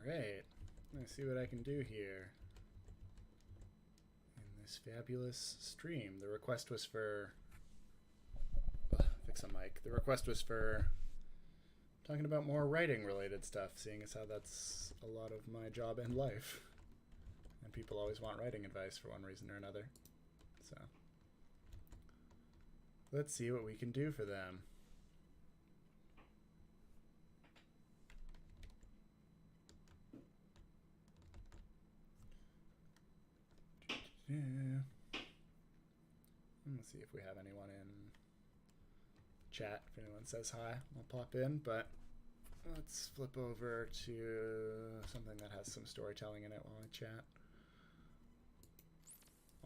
Alright, let's see what I can do here in this fabulous stream. The request was for... fix a mic. The request was for talking about more writing-related stuff, seeing as how that's a lot of my job and life. And people always want writing advice for one reason or another. So, let's see what we can do for them. Yeah. Let's see if we have anyone in chat. If anyone says hi, I'll pop in, but let's flip over to something that has some storytelling in it while I chat.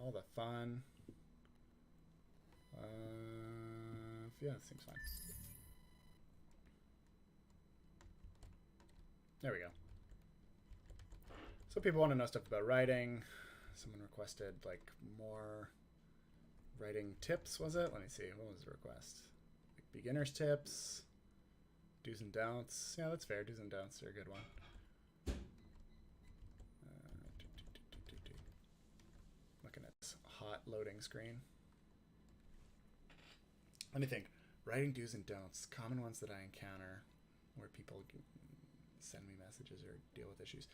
All the fun. Yeah, it seems fine. There we go. So people want to know stuff about writing. Someone requested like more writing tips, was it? Let me see. What was the request? Like beginner's tips, do's and don'ts. Yeah, that's fair. Do's and don'ts are a good one. Looking at this hot loading screen. Let me think. Writing do's and don'ts. Common ones that I encounter where people send me messages or deal with issues.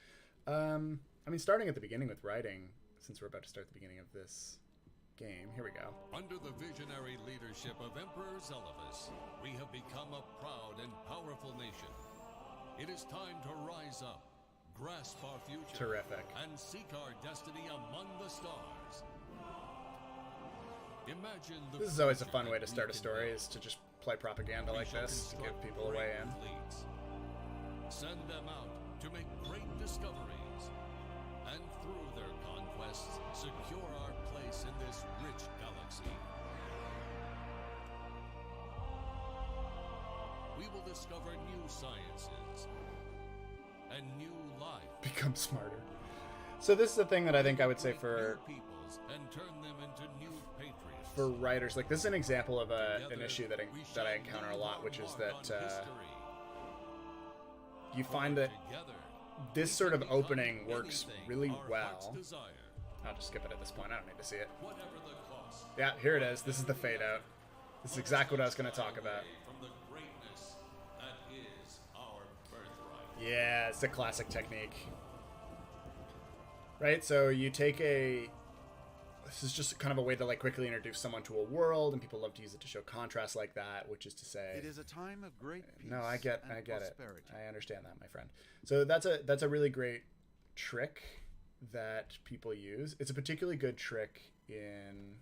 I mean, starting at the beginning with writing, since we're about to start the beginning of this game, here we go. Under the visionary leadership of Emperor Zelivus, we have become a proud and powerful nation. It is time to rise up, grasp our future, Terrific. and seek our destiny among the stars. Imagine the This is always a fun way to start a story, is to just play propaganda like this to give people a way in. Fleets. Send them out to make great discoveries, and through their conquests, secure our place in this rich galaxy. We will discover new sciences and new life. Become smarter. So this is the thing that I think I would say for New peoples and turn them into new patriots. for writers. Like, this is an example of an Together, issue that we I shall encounter a leave lot, our which is mark that on history. you find that Together, this sort of opening works anything really our hearts well. desire, I'll just skip it at this point. I don't need to see it. whatever the cost. Yeah, here it is. This is the fade out. This is exactly what I was going to talk about. From the greatness that is our birthright. Yeah, it's a classic technique. Right, so you take a... This is just kind of a way to like quickly introduce someone to a world, and people love to use it to show contrast like that, which is to say... It is a time of great peace No, I get and it. prosperity. I understand that, my friend. So that's a really great trick that people use. It's a particularly good trick in...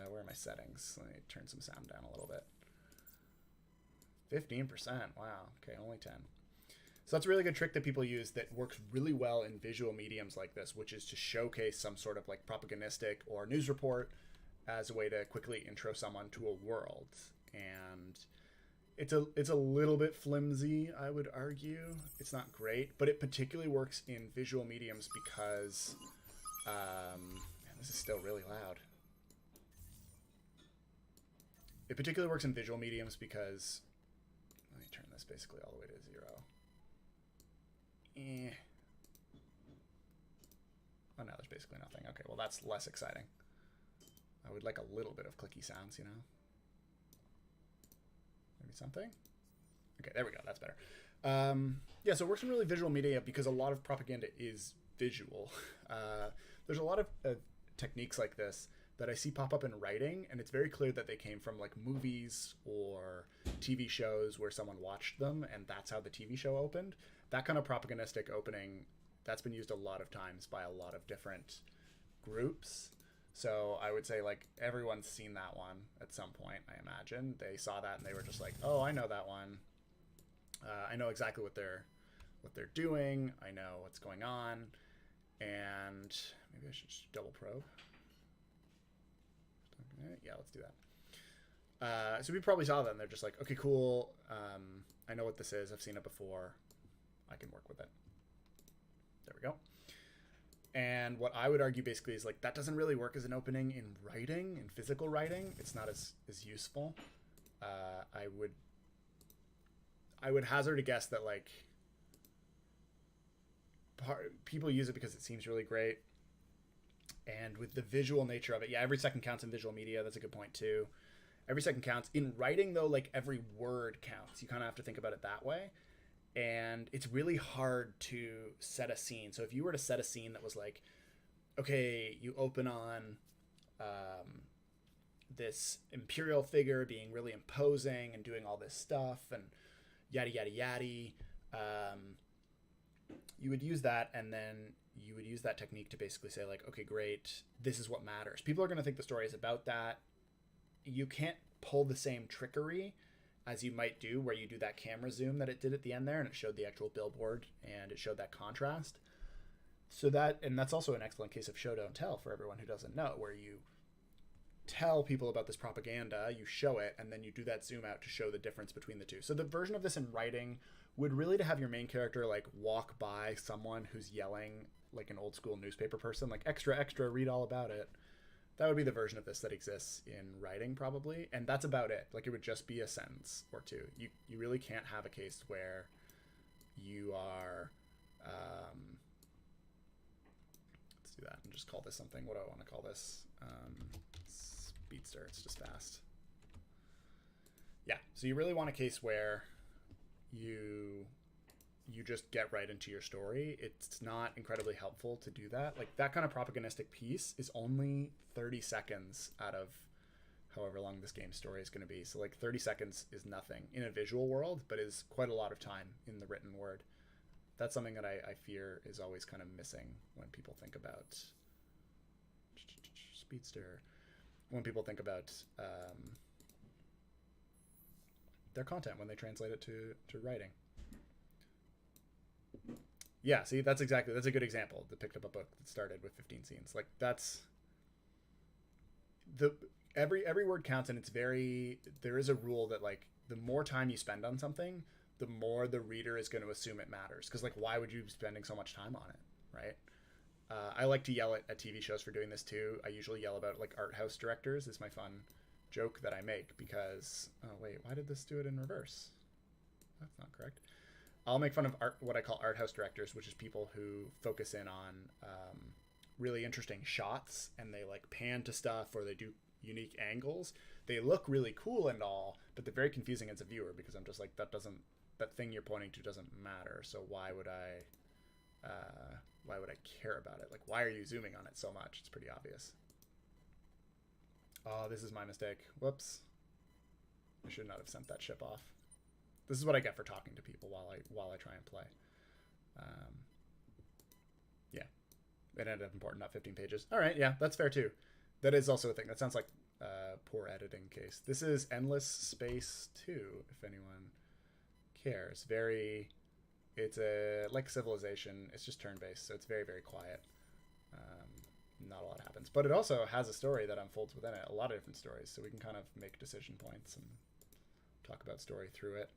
where are my settings? Let me turn some sound down a little bit. 15%. Wow. Okay, only 10. So that's a really good trick that people use that works really well in visual mediums like this, which is to showcase some sort of like propagandistic or news report as a way to quickly intro someone to a world. And it's a little bit flimsy, I would argue. It's not great, but it particularly works in visual mediums because man, this is still really loud. It particularly works in visual mediums because, let me turn this basically all the way to 0. Oh, no, there's basically nothing. Okay, well, that's less exciting. I would like a little bit of clicky sounds, you know? Maybe something? Okay, there we go. That's better. Yeah, so it works in really visual media because a lot of propaganda is visual. There's a lot of techniques like this that I see pop up in writing, and it's very clear that they came from like movies or TV shows where someone watched them, and that's how the TV show opened. That kind of propagandistic opening, that's been used a lot of times by a lot of different groups. So I would say like everyone's seen that one at some point, I imagine. They saw that and they were just like, oh, I know that one. I know exactly what they're doing. I know what's going on. And maybe I should just double probe. Yeah, let's do that. So we probably saw that and they're just like, okay, cool. I know what this is. I've seen it before. I can work with it. There we go. And what I would argue basically is like that doesn't really work as an opening in writing, in physical writing. It's not as useful. I would hazard a guess that like people use it because it seems really great. And with the visual nature of it, yeah, every second counts in visual media. That's a good point too. Every second counts. In writing, though, like every word counts. You kind of have to think about it that way. And it's really hard to set a scene. So if you were to set a scene that was like, okay, you open on this imperial figure being really imposing and doing all this stuff and yada, yada, yada, you would use that, and then you would use that technique to basically say like, okay, great, this is what matters. People are going to think the story is about that. You can't pull the same trickery as you might do where you do that camera zoom that it did at the end there, and it showed the actual billboard and it showed that contrast. So that's also an excellent case of show don't tell for everyone who doesn't know, where you tell people about this propaganda, you show it, and then you do that zoom out to show the difference between the two. So the version of this in writing would really to have your main character like walk by someone who's yelling like an old school newspaper person, like extra, extra, read all about it. That would be the version of this that exists in writing probably. And that's about it. Like it would just be a sentence or two. You really can't have a case where you are, let's do that and just call this something. What do I want to call this? Speedster. It's just fast. Yeah. So you really want a case where you just get right into your story. It's not incredibly helpful to do that. Like that kind of propagandistic piece is only 30 seconds out of however long this game's story is going to be. So like 30 seconds is nothing in a visual world, but is quite a lot of time in the written word. That's something that I fear is always kind of missing when people think about Speedster. When people think about their content when they translate it to writing. Yeah, see, that's a good example. That picked up a book that started with 15 scenes. Like that's every word counts, and there is a rule that like the more time you spend on something, the more the reader is going to assume it matters. Because like, why would you be spending so much time on it, right? I like to yell at TV shows for doing this too. I usually yell about like art house directors is my fun joke that I make because, oh wait, why did this do it in reverse? That's not correct. I'll make fun of what I call art house directors, which is people who focus in on really interesting shots and they like pan to stuff or they do unique angles. They look really cool and all, but they're very confusing as a viewer because I'm just like, that thing you're pointing to doesn't matter. So why would I care about it? Like, why are you zooming on it so much? It's pretty obvious. Oh, this is my mistake. Whoops. I should not have sent that ship off. This is what I get for talking to people while I try and play. Yeah. It ended up important, not 15 pages. All right, yeah, that's fair too. That is also a thing. That sounds like a poor editing case. This is Endless Space 2, if anyone cares. It's like Civilization. It's just turn-based, so it's very, very quiet. Not a lot happens. But it also has a story that unfolds within it. A lot of different stories, so we can kind of make decision points and talk about story through it.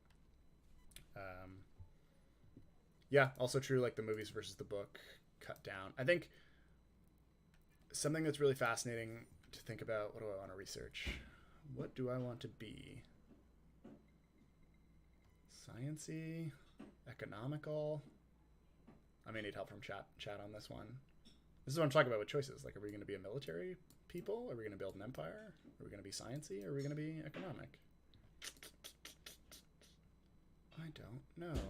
Yeah, also true, like the movies versus the book cut down. I think something that's really fascinating to think about, what do I want to research? What do I want to be? Science-y? Economical? I may need help from chat on this one. This is what I'm talking about with choices. Like, are we going to be a military people? Are we going to build an empire? Are we going to be sciencey? Or are we going to be economic? I don't know.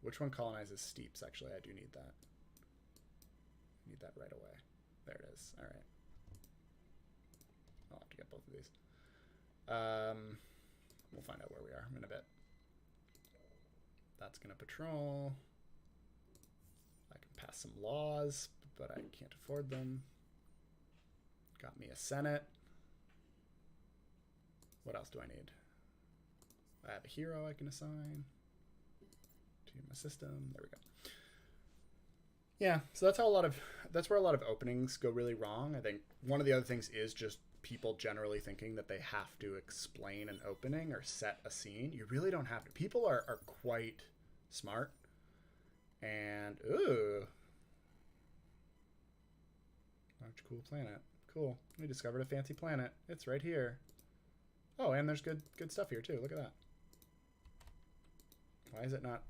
Which one colonizes steeps? Actually, I do need that. I need that right away. There it is. All right. I'll have to get both of these. We'll find out where we are in a bit. That's going to patrol. I can pass some laws, but I can't afford them. Got me a Senate. What else do I need? I have a hero I can assign to my system. There we go. Yeah, so that's where a lot of openings go really wrong. I think one of the other things is just people generally thinking that they have to explain an opening or set a scene. You really don't have to. People are quite smart. And, ooh. Large, cool planet. Cool. We discovered a fancy planet. It's right here. Oh, and there's good stuff here, too. Look at that. Why is it not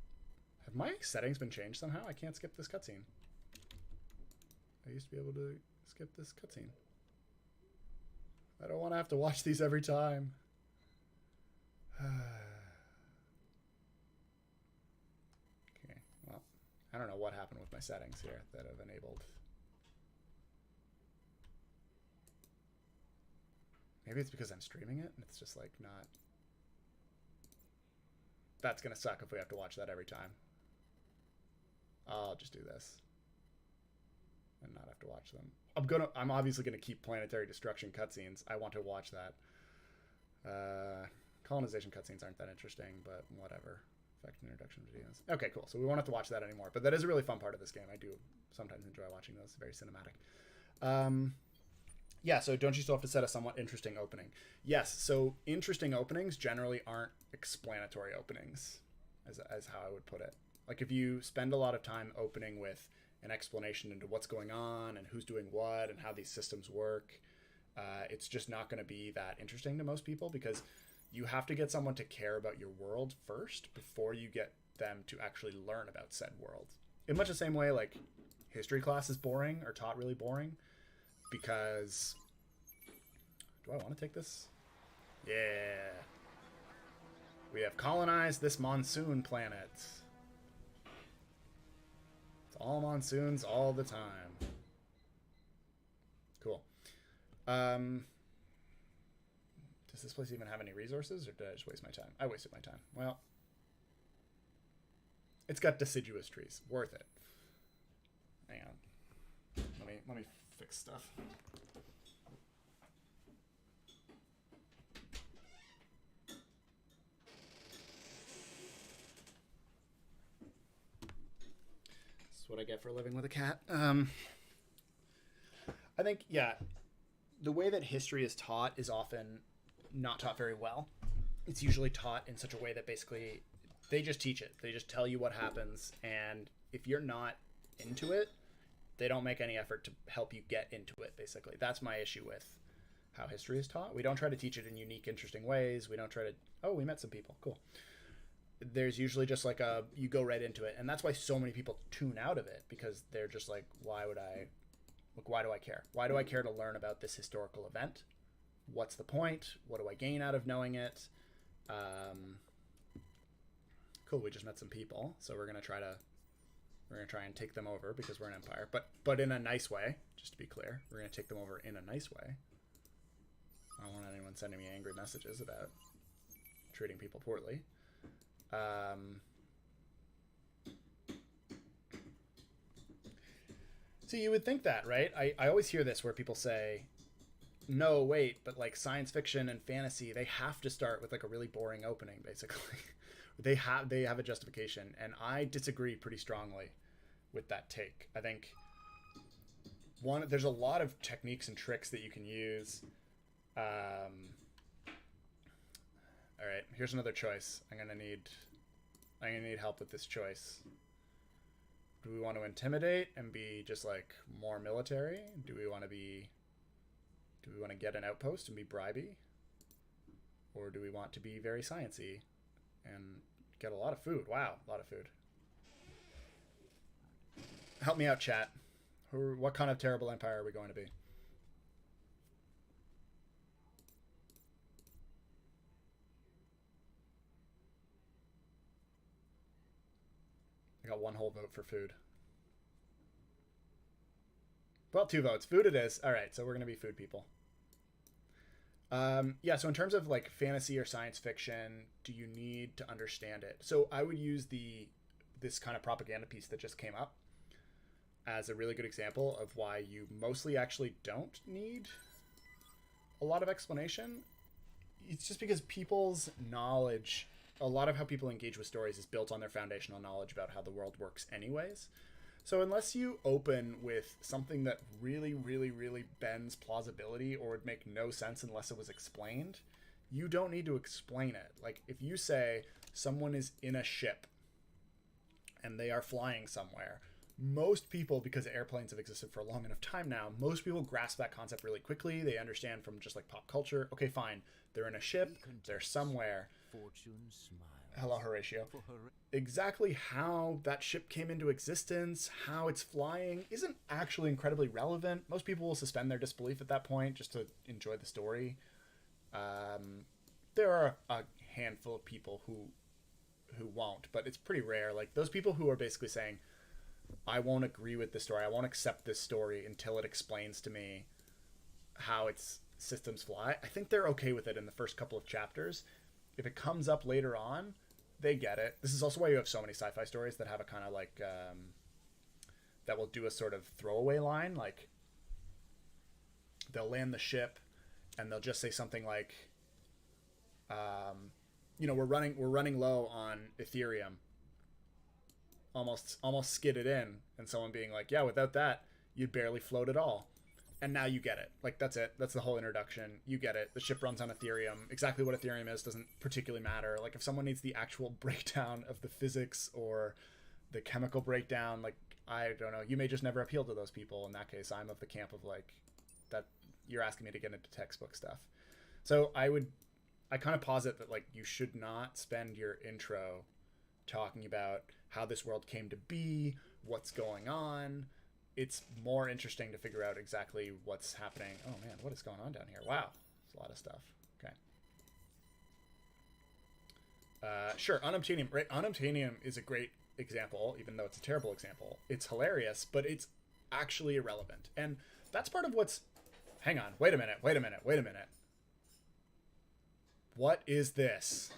Have my settings been changed somehow? I can't skip this cutscene. I used to be able to skip this cutscene. I don't want to have to watch these every time. Okay, well, I don't know what happened with my settings here that have enabled. Maybe it's because I'm streaming it and it's just like not. That's gonna suck if we have to watch that every time. I'll just do this and not have to watch them. I'm obviously gonna keep Planetary Destruction cutscenes. I want to watch that. Colonization cutscenes aren't that interesting, but whatever. Effect introduction videos. Okay, cool. So we won't have to watch that anymore. But that is a really fun part of this game. I do sometimes enjoy watching those. Very cinematic. Yeah, so don't you still have to set a somewhat interesting opening? Yes, so interesting openings generally aren't explanatory openings, as how I would put it. Like if you spend a lot of time opening with an explanation into what's going on and who's doing what and how these systems work, it's just not going to be that interesting to most people because you have to get someone to care about your world first before you get them to actually learn about said world. In much the same way, like history class is boring or taught really boring because... Do I want to take this? Yeah. We have colonized this monsoon planet. It's all monsoons all the time. Cool. Does this place even have any resources, or did I just waste my time? I wasted my time. Well, it's got deciduous trees. Worth it. Hang on. Let me fix stuff. What I get for living with a cat. I think, yeah, the way that history is taught is often not taught very well. It's usually taught in such a way that basically they just teach it. They just tell you what happens, and if you're not into it, they don't make any effort to help you get into it, basically. That's my issue with how history is taught. We don't try to teach it in unique, interesting ways. We don't try to... Oh, we met some people. Cool. There's usually just like you go right into it, and that's why so many people tune out of it, because they're just like, why do I care? Why do I care to learn about this historical event? What's the point? What do I gain out of knowing it? Cool, we just met some people, so we're gonna try and take them over because we're an empire, but in a nice way. Just to be clear, we're gonna take them over in a nice way. I don't want anyone sending me angry messages about treating people poorly. So you would think that, right? I always hear this where people say, no, wait, but like science fiction and fantasy, they have to start with like a really boring opening, basically. they have a justification, and I disagree pretty strongly with that take. I think there's a lot of techniques and tricks that you can use. All right, here's another choice. I'm gonna need help with this choice. Do we want to intimidate and be just like more military? Do we want to get an outpost and be bribey? Or do we want to be very sciencey and get a lot of food? Wow, a lot of food. Help me out, chat. What kind of terrible empire are we going to be? I got one whole vote for food. Well, 2 votes. Food it is. All right, so we're going to be food people. Yeah, so in terms of like fantasy or science fiction, do you need to understand it? So I would use this kind of propaganda piece that just came up as a really good example of why you mostly actually don't need a lot of explanation. It's just because people's knowledge... A lot of how people engage with stories is built on their foundational knowledge about how the world works anyways. So unless you open with something that really, really, really bends plausibility or would make no sense unless it was explained, you don't need to explain it. Like if you say someone is in a ship and they are flying somewhere, most people, because airplanes have existed for a long enough time now, most people grasp that concept really quickly. They understand from just like pop culture. Okay, fine. They're in a ship. They're somewhere. Fortune smiles. Hello, Horatio. Exactly how that ship came into existence, how it's flying, isn't actually incredibly relevant. Most people will suspend their disbelief at that point just to enjoy the story. There are a handful of people who won't, but it's pretty rare. Like those people who are basically saying, I won't agree with this story, I won't accept this story until it explains to me how its systems fly. I think they're okay with it in the first couple of chapters. If it comes up later on, they get it. This is also why you have so many sci-fi stories that have a kind of like that will do a sort of throwaway line, like they'll land the ship and they'll just say something like we're running low on Ethereum, almost skid it in, and someone being like, yeah, without that you'd barely float at all. And now you get it. Like, that's it. That's the whole introduction. You get it. The ship runs on Ethereum. Exactly what Ethereum is doesn't particularly matter. Like, if someone needs the actual breakdown of the physics or the chemical breakdown, like, I don't know. You may just never appeal to those people. In that case, I'm of the camp of, like, that you're asking me to get into textbook stuff. So I kind of posit that, like, you should not spend your intro talking about how this world came to be, what's going on. It's more interesting to figure out exactly what's happening. Oh man, what is going on down here? Wow, there's a lot of stuff. Okay. Sure, unobtainium. Right, unobtainium is a great example, even though it's a terrible example. It's hilarious, but it's actually irrelevant. And that's part of what's... Hang on, wait a minute. What is this?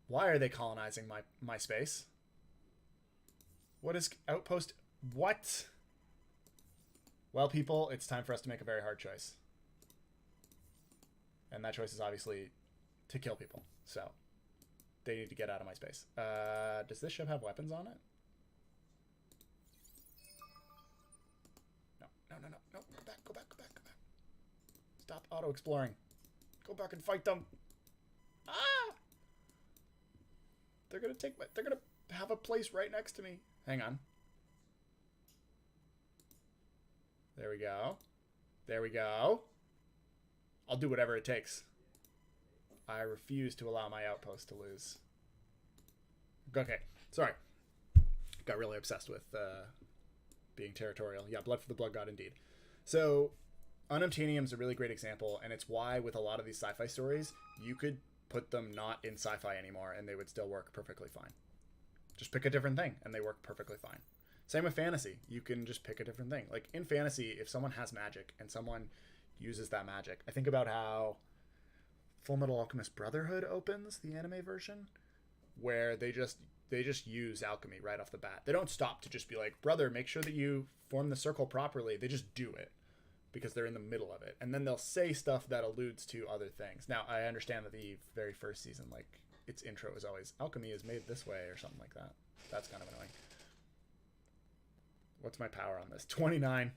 Why are they colonizing my space? What is outpost? What? Well, people, it's time for us to make a very hard choice. And that choice is obviously to kill people. So they need to get out of my space. Does this ship have weapons on it? No. Go back. Stop auto-exploring. Go back and fight them. Ah! They're gonna have a place right next to me. Hang on. There we go. I'll do whatever it takes. I refuse to allow my outpost to lose. Okay, sorry. Got really obsessed with being territorial. Yeah, blood for the blood god indeed. So, unobtainium is a really great example, and it's why with a lot of these sci-fi stories, you could put them not in sci-fi anymore, and they would still work perfectly fine. Just pick a different thing, and they work perfectly fine. Same with fantasy. You can just pick a different thing. Like, in fantasy, if someone has magic, and someone uses that magic... I think about how Full Metal Alchemist Brotherhood opens, the anime version, where they just use alchemy right off the bat. They don't stop to just be like, brother, make sure that you form the circle properly. They just do it, because they're in the middle of it. And then they'll say stuff that alludes to other things. Now, I understand that the very first season, like, its intro is always alchemy is made this way or something like that. That's kind of annoying. What's my power on this? 29.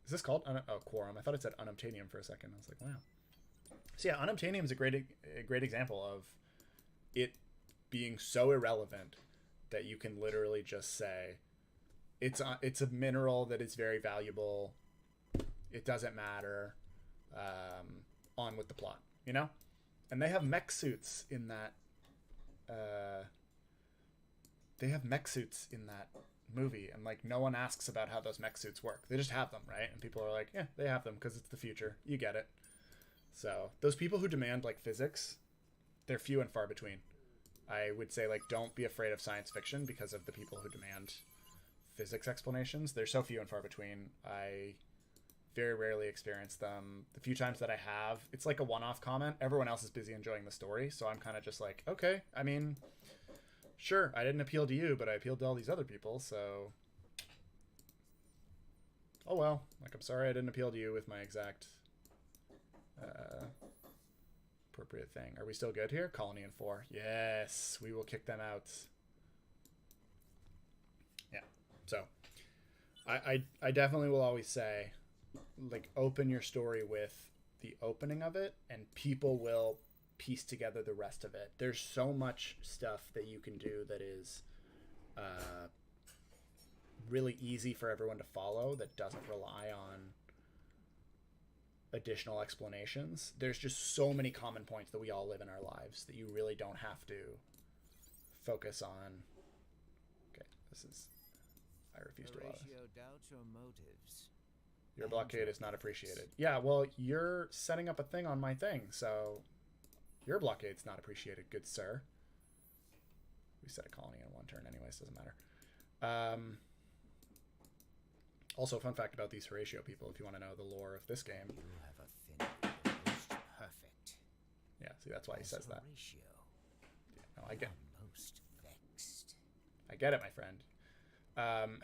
Is this called quorum? I thought it said unobtainium for a second. I was like, wow. So yeah, unobtainium is a great example of it being so irrelevant that you can literally just say it's a mineral that is very valuable. It doesn't matter. On with the plot, you know? And they have mech suits in that. They have mech suits in that movie, and like no one asks about how those mech suits work. They just have them, right? And people are like, yeah, they have them because it's the future. You get it. So those people who demand like physics, they're few and far between. I would say like don't be afraid of science fiction because of the people who demand physics explanations. They're so few and far between. I very rarely experience them. The few times that I have, it's like a one-off comment. Everyone else is busy enjoying the story, so I'm kind of just like, okay, I mean, sure, I didn't appeal to you, but I appealed to all these other people, so oh well. Like, I'm sorry I didn't appeal to you with my exact appropriate thing. Are we still good here? Colony in 4. Yes, we will kick them out. Yeah, so I definitely will always say, like, open your story with the opening of it, and people will piece together the rest of it. There's so much stuff that you can do that is really easy for everyone to follow that doesn't rely on additional explanations. There's just so many common points that we all live in our lives that you really don't have to focus on. Okay, this is... I refuse to allow this. Doubts your motives. Your blockade is not appreciated. Yeah, well, you're setting up a thing on my thing, so your blockade's not appreciated, good sir. We set a colony in one turn anyways, doesn't matter. Also, fun fact about these Horatio people, if you want to know the lore of this game. You have offended the most perfect. Yeah, see, that's why he says that. Horatio, Yeah, no, I get most vexed. I get it, my friend.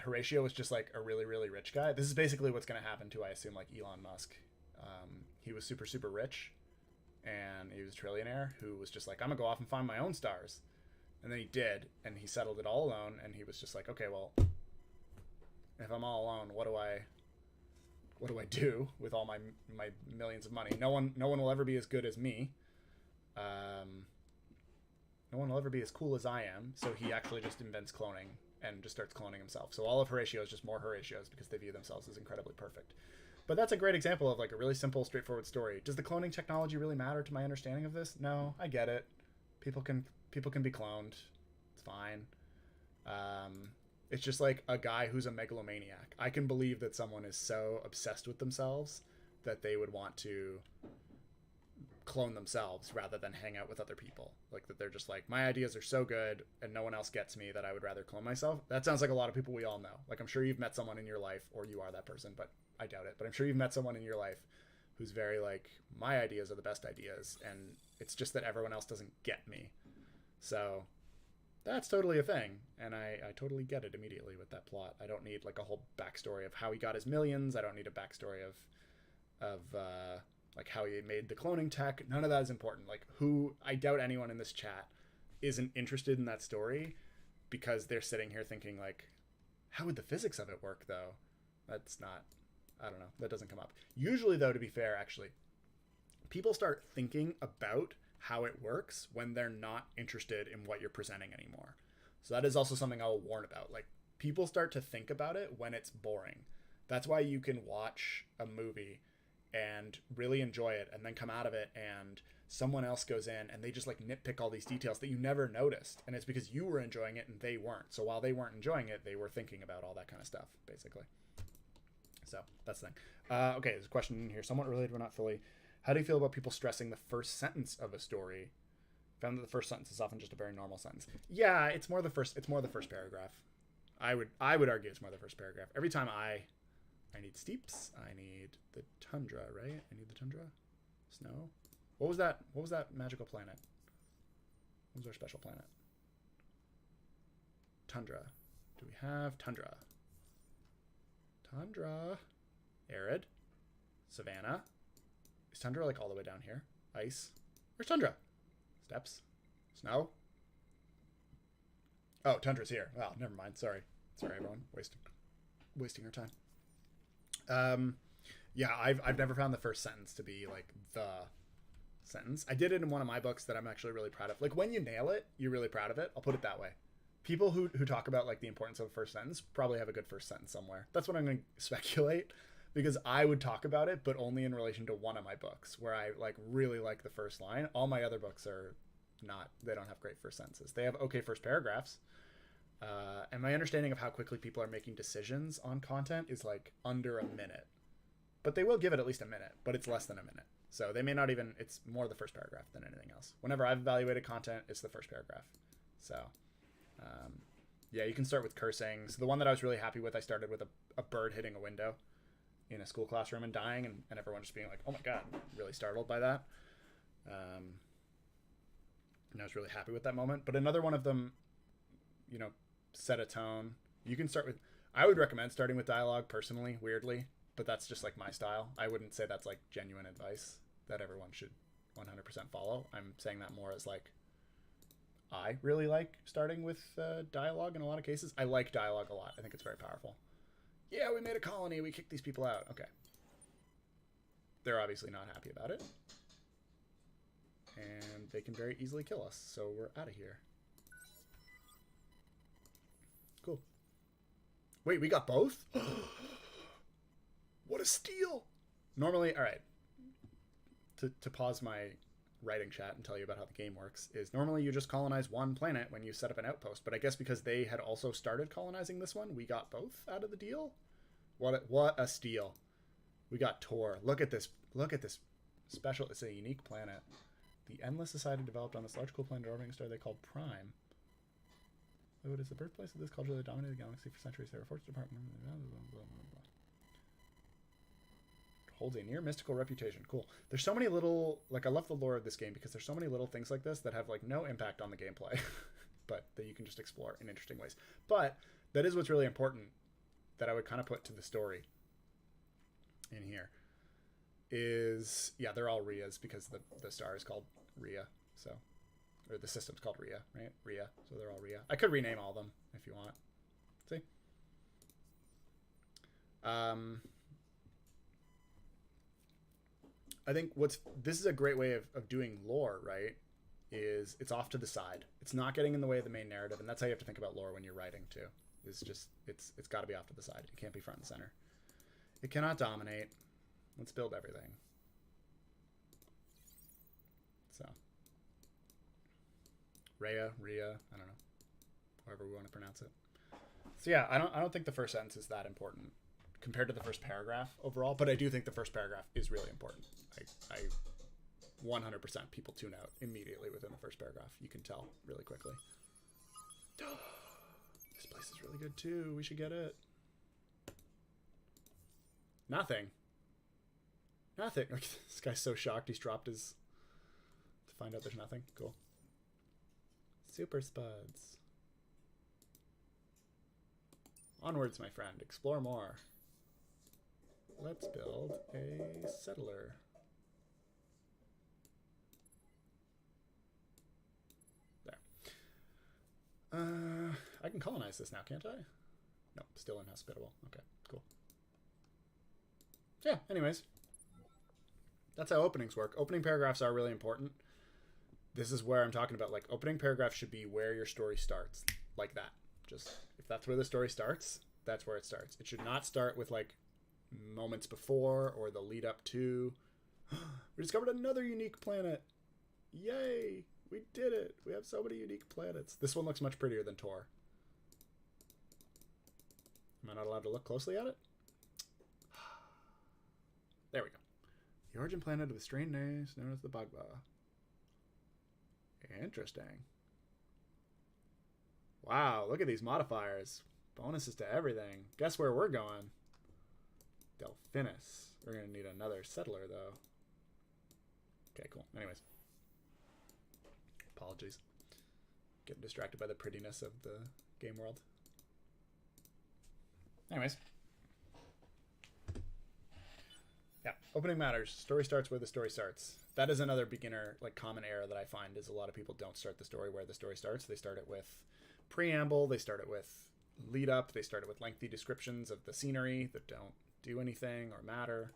Horatio was just like a really, really rich guy. This is basically what's going to happen to, I assume, like Elon Musk. He was super, super rich, and he was a trillionaire who was just like, I'm going to go off and find my own stars. And then he did, and he settled it all alone, and he was just like, okay, well, if I'm all alone, what do I do with all my millions of money? No one will ever be as good as me. No one will ever be as cool as I am. So he actually just invents cloning and just starts cloning himself. So all of Horatio is just more Horatios because they view themselves as incredibly perfect. But that's a great example of like a really simple, straightforward story. Does the cloning technology really matter to my understanding of this? No, I get it. People can be cloned. It's fine. It's just like a guy who's a megalomaniac. I can believe that someone is so obsessed with themselves that they would want to clone themselves rather than hang out with other people. Like that they're just like, my ideas are so good and no one else gets me that I would rather clone myself. That sounds like a lot of people we all know. Like I'm sure you've met someone in your life, or you are that person, but I doubt it. But I'm sure you've met someone in your life who's very like, my ideas are the best ideas and it's just that everyone else doesn't get me. So that's totally a thing, and I totally get it immediately with that plot. I don't need like a whole backstory of how he got his millions. I don't need a backstory of like how he made the cloning tech. None of that is important. Like I doubt anyone in this chat isn't interested in that story because they're sitting here thinking like, how would the physics of it work though? That's not, I don't know. That doesn't come up. Usually though, to be fair, actually, people start thinking about how it works when they're not interested in what you're presenting anymore. So that is also something I'll warn about. Like people start to think about it when it's boring. That's why you can watch a movie and really enjoy it and then come out of it and someone else goes in and they just like nitpick all these details that you never noticed. And it's because you were enjoying it and they weren't. So while they weren't enjoying it, they were thinking about all that kind of stuff, basically. So that's the thing. Okay, there's a question in here, somewhat related but not fully. How do you feel about people stressing the first sentence of a story? Found that the first sentence is often just a very normal sentence. Yeah, it's more the first paragraph. I would argue it's more the first paragraph. Every time I need steeps, I need the tundra, right? I need the tundra. Snow. What was that magical planet? What was our special planet? Tundra. Do we have tundra? Tundra. Arid. Savannah. Is tundra like all the way down here? Ice. Where's tundra? Steppes. Snow. Oh, tundra's here. Well, never mind. Sorry, everyone. Wasting our time. Yeah, I've never found the first sentence to be like the sentence. I did it in one of my books that I'm actually really proud of. Like when you nail it, you're really proud of it. I'll put it that way. People who talk about like the importance of a first sentence probably have a good first sentence somewhere. That's what I'm going to speculate. Because I would talk about it, but only in relation to one of my books where I like really like the first line. All my other books are not, they don't have great first sentences. They have okay first paragraphs. And my understanding of how quickly people are making decisions on content is like under a minute. But they will give it at least a minute, but it's less than a minute. So they may not even, it's more the first paragraph than anything else. Whenever I've evaluated content, it's the first paragraph. So, yeah, you can start with cursing. So the one that I was really happy with, I started with a bird hitting a window in a school classroom and dying, and everyone just being like, oh my god, really startled by that. And I was really happy with that moment. But another one of them, you know, set a tone. You can start with, I would recommend starting with dialogue personally, weirdly, but that's just like my style. I wouldn't say that's like genuine advice that everyone should 100% follow. I'm saying that more as like, I really like starting with dialogue in a lot of cases. I like dialogue a lot. I think it's very powerful. Yeah, we made a colony. We kicked these people out. Okay. They're obviously not happy about it. And they can very easily kill us. So we're out of here. Wait, we got both? What a steal! Normally, all right. To pause my writing chat and tell you about how the game works is normally you just colonize one planet when you set up an outpost, but I guess because they had also started colonizing this one, we got both out of the deal. What a steal! We got Tor. Look at this. Look at this special. It's a unique planet. The Endless Society developed on this large cool planet orbiting a star they called Prime. Oh, it is the birthplace of this culture that dominated the galaxy for centuries. There were forts department. Holds a near mystical reputation. Cool. There's so many little, like, I love the lore of this game because there's so many little things like this that have like no impact on the gameplay, but that you can just explore in interesting ways. But that is what's really important that I would kind of put to the story in here is, yeah, they're all Rias because the star is called Ria, so, or the system's called Ria, right? Ria, so they're all Ria. I could rename all of them if you want. See? I think this is a great way of doing lore, right? Is it's off to the side. It's not getting in the way of the main narrative, and that's how you have to think about lore when you're writing too. It's just it's got to be off to the side. It can't be front and center. It cannot dominate. Let's build everything. So Ria, I don't know, however we want to pronounce it. So yeah, I don't think the first sentence is that important compared to the first paragraph overall, but I do think the first paragraph is really important. I 100% people tune out immediately within the first paragraph. You can tell really quickly. This place is really good too. We should get it. Nothing. This guy's so shocked he's dropped his to find out there's nothing. Cool. Super spuds. Onwards, my friend. Explore more. Let's build a settler. There. I can colonize this now, can't I? No, still inhospitable. Okay, cool. Yeah, anyways. That's how openings work. Opening paragraphs are really important. This is where I'm talking about, like, opening paragraphs should be where your story starts. Like that. Just, if that's where the story starts, that's where it starts. It should not start with, like, moments before or the lead up to. We discovered another unique planet. Yay! We did it. We have so many unique planets. This one looks much prettier than Tor. Am I not allowed to look closely at it? There we go. The origin planet of the strange name known as the Bagba. Interesting. Wow, look at these modifiers. Bonuses to everything. Guess where we're going? Delphinus. We're going to need another settler, though. Okay, cool. Anyways. Apologies. Getting distracted by the prettiness of the game world. Anyways. Yeah, opening matters. Story starts where the story starts. That is another beginner, like, common error that I find is a lot of people don't start the story where the story starts. They start it with preamble. They start it with lead up. They start it with lengthy descriptions of the scenery that don't do anything or matter.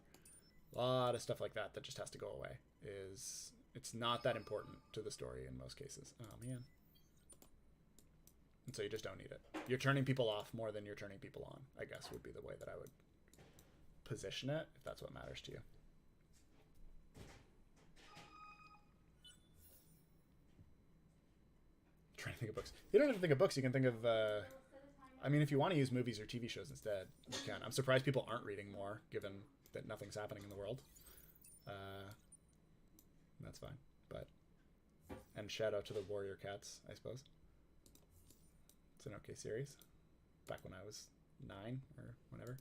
A lot of stuff like that that just has to go away. It's not that important to the story in most cases. Oh, man. And so you just don't need it. You're turning people off more than you're turning people on, I guess, would be the way that I would position it, if that's what matters to you. Trying to think of books. You don't have to think of books. You can think of, I mean, if you want to use movies or TV shows instead, you can. I'm surprised people aren't reading more, given that nothing's happening in the world. That's fine. But, and shout out to the Warrior Cats, I suppose. It's an okay series. Back when I was 9 or whenever.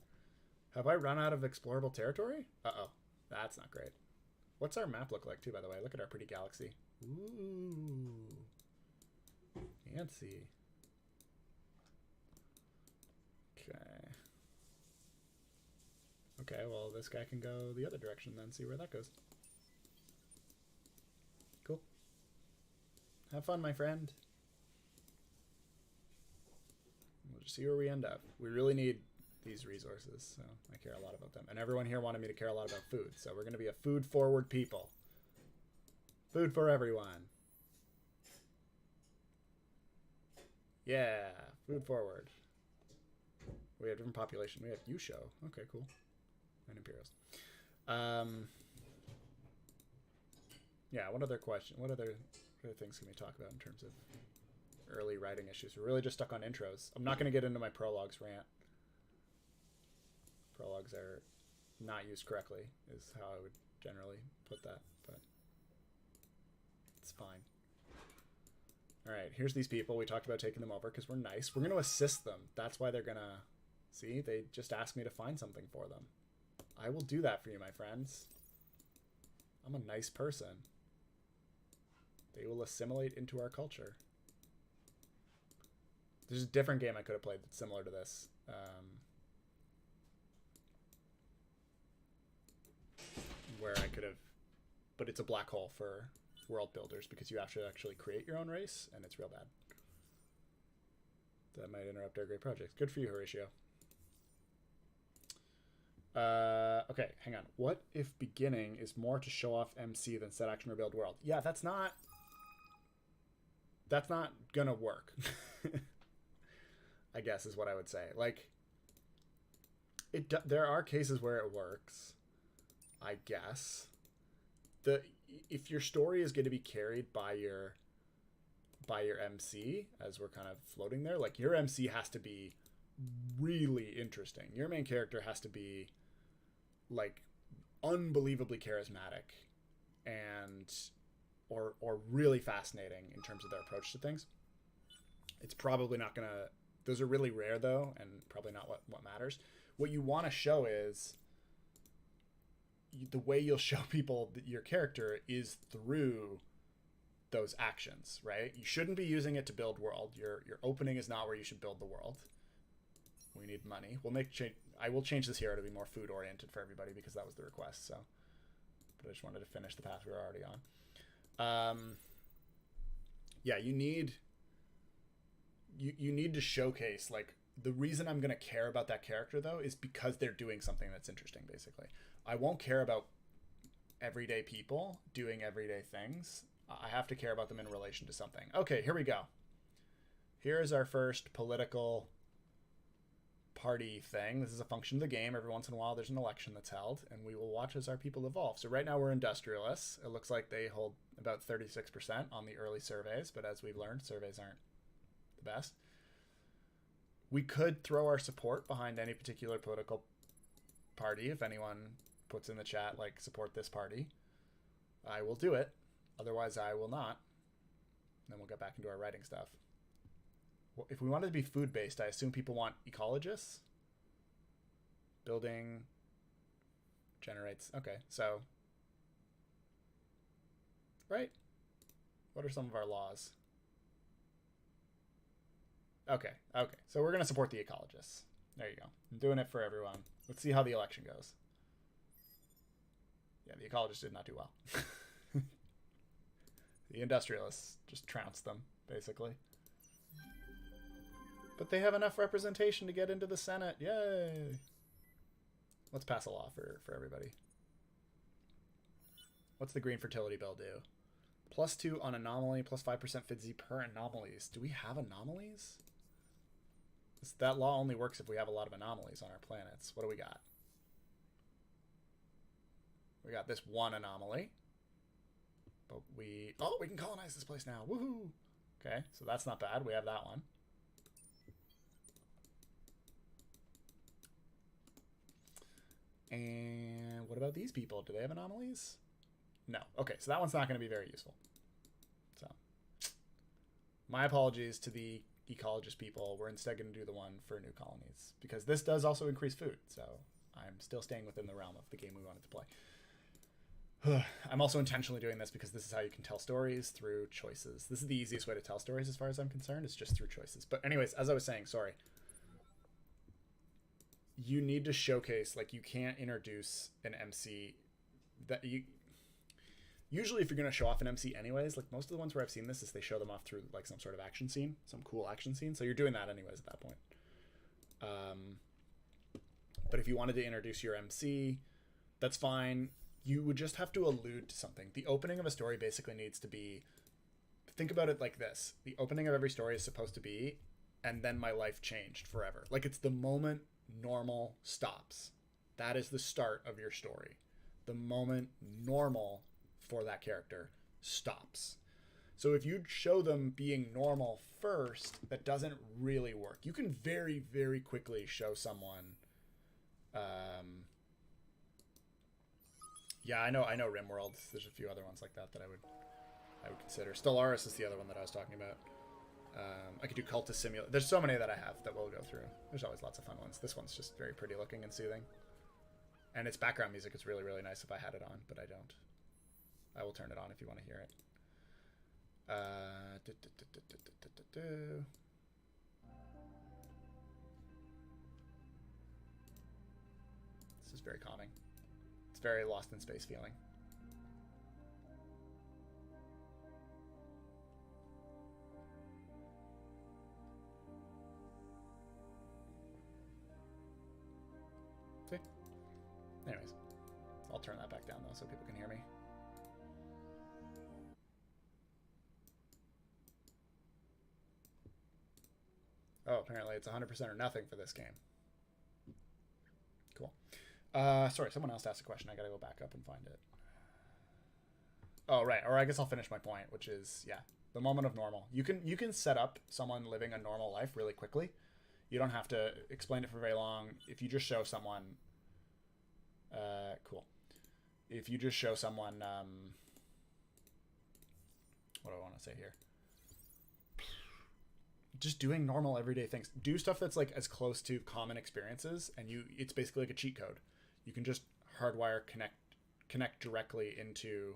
Have I run out of explorable territory? Uh-oh. That's not great. What's our map look like, too, by the way? Look at our pretty galaxy. Ooh. Fancy. Okay. Okay, well, this guy can go the other direction then, see where that goes. Cool. Have fun, my friend. We'll just see where we end up. We really need these resources, so I care a lot about them. And everyone here wanted me to care a lot about food, so we're going to be a food-forward people. Food for everyone. Yeah, food forward. We have different population. We have Yusho. Okay, cool. And Imperials. Yeah, what other things can we talk about in terms of early writing issues? We're really just stuck on intros. I'm not going to get into my prologues rant. Prologues are not used correctly, is how I would generally put that, but it's fine. All right, here's these people. We talked about taking them over because we're nice. We're going to assist them. That's why they're going to... See, they just asked me to find something for them. I will do that for you, my friends. I'm a nice person. They will assimilate into our culture. There's a different game I could have played that's similar to this. Where I could have... But it's a black hole for world builders because you have to actually create your own race, and it's real bad. That might interrupt our great projects. Good for you, Horatio. Okay, hang on. What if beginning is more to show off MC than set action or build world? Yeah, that's not gonna work. I guess is what I would say. Like, there are cases where it works, I guess. If your story is going to be carried by your MC, as we're kind of floating there, like your MC has to be really interesting. Your main character has to be like unbelievably charismatic and or really fascinating in terms of their approach to things. It's probably not gonna... Those are really rare though, and probably not what matters. What you want to show is the way you'll show people that your character is through those actions, right? You shouldn't be using it to build world. Your opening is not where you should build the world. We need money. We'll make change. I will change this here to be more food oriented for everybody because that was the request. So, but I just wanted to finish the path we were already on. Yeah, you need to showcase, like, the reason I'm going to care about that character though is because they're doing something that's interesting. Basically, I won't care about everyday people doing everyday things. I have to care about them in relation to something. Okay, here we go. Here's our first political party thing. This is a function of the game. Every once in a while there's an election that's held, and we will watch as our people evolve. So right now we're industrialists. It looks like they hold about 36% on the early surveys, but as we've learned, surveys aren't the best. We could throw our support behind any particular political party. If anyone puts in the chat, like, support this party, I will do it. Otherwise, I will not. Then we'll get back into our writing stuff. If we wanted to be food-based, I assume people want ecologists. Building generates... Okay, so... Right? What are some of our laws? Okay. So we're going to support the ecologists. There you go. I'm doing it for everyone. Let's see how the election goes. Yeah, the ecologists did not do well. The industrialists just trounced them, basically. But they have enough representation to get into the Senate. Yay! Let's pass a law for everybody. What's the green fertility bill do? +2 on anomaly, +5% FIDZ per anomalies. Do we have anomalies? That law only works if we have a lot of anomalies on our planets. What do we got? We got this one anomaly. But we can colonize this place now. Woohoo! Okay, so that's not bad. We have that one. And what about these people? Do they have anomalies? No. Okay, so that one's not going to be very useful. So, my apologies to the ecologist people. We're instead going to do the one for new colonies, because this does also increase food. So, I'm still staying within the realm of the game we wanted to play. I'm also intentionally doing this because this is how you can tell stories, through choices. This is the easiest way to tell stories as far as I'm concerned. It's just through choices. But anyways, as I was saying, sorry. You need to showcase, like, you can't introduce an MC that you... Usually if you're going to show off an MC anyways, like most of the ones where I've seen this is they show them off through like some sort of action scene, some cool action scene. So you're doing that anyways at that point. But if you wanted to introduce your MC, that's fine. You would just have to allude to something. The opening of a story basically needs to be... Think about it like this. The opening of every story is supposed to be, and then my life changed forever. Like, it's the moment normal stops. That is the start of your story. The moment normal for that character stops. So if you show them being normal first, that doesn't really work. You can very, very quickly show someone. Yeah, I know RimWorld. There's a few other ones like that I would consider. Stellaris is the other one that I was talking about. I could do Cultist Simulator. There's so many that I have that we'll go through. There's always lots of fun ones. This one's just very pretty looking and soothing. And its background music is really, really nice if I had it on, but I don't. I will turn it on if you want to hear it. This is very calming. It's very Lost in Space feeling. See? Anyways, I'll turn that back down though so people can hear me. Oh, apparently it's 100% or nothing for this game. Cool. Sorry, someone else asked a question. I gotta go back up and find it. Oh, right. Or I guess I'll finish my point, which is, yeah, the moment of normal. You can set up someone living a normal life really quickly. You don't have to explain it for very long. If you just show someone... cool. If you just show someone... what do I want to say here? Just doing normal everyday things. Do stuff that's like as close to common experiences, and it's basically like a cheat code. You can just hardwire connect directly into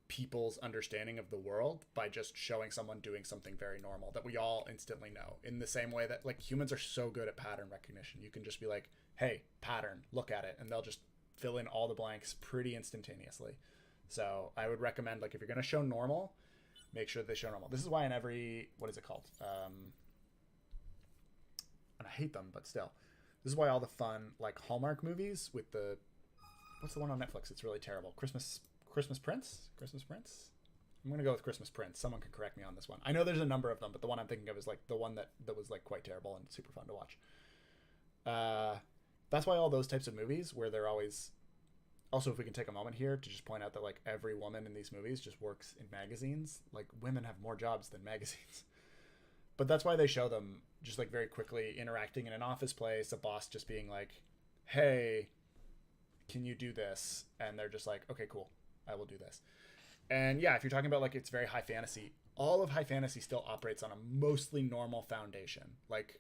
people's understanding of the world by just showing someone doing something very normal that we all instantly know. In the same way that like humans are so good at pattern recognition. You can just be like, hey, pattern, look at it, and they'll just fill in all the blanks pretty instantaneously. So I would recommend, like, if you're going to show normal, make sure they show normal. This is why in every, what is it called? And I hate them, but still. This is why all the fun, like, Hallmark movies with the, what's the one on Netflix? It's really terrible. Christmas Prince? Christmas Prince? I'm going to go with Christmas Prince. Someone can correct me on this one. I know there's a number of them, but the one I'm thinking of is, like, the one that was, like, quite terrible and super fun to watch. That's why all those types of movies where they're always... Also, if we can take a moment here to just point out that, like, every woman in these movies just works in magazines. Like, women have more jobs than magazines. But that's why they show them just, like, very quickly interacting in an office place, a boss just being like, hey, can you do this? And they're just like, okay, cool, I will do this. And yeah, if you're talking about, like, it's very high fantasy, all of high fantasy still operates on a mostly normal foundation. Like,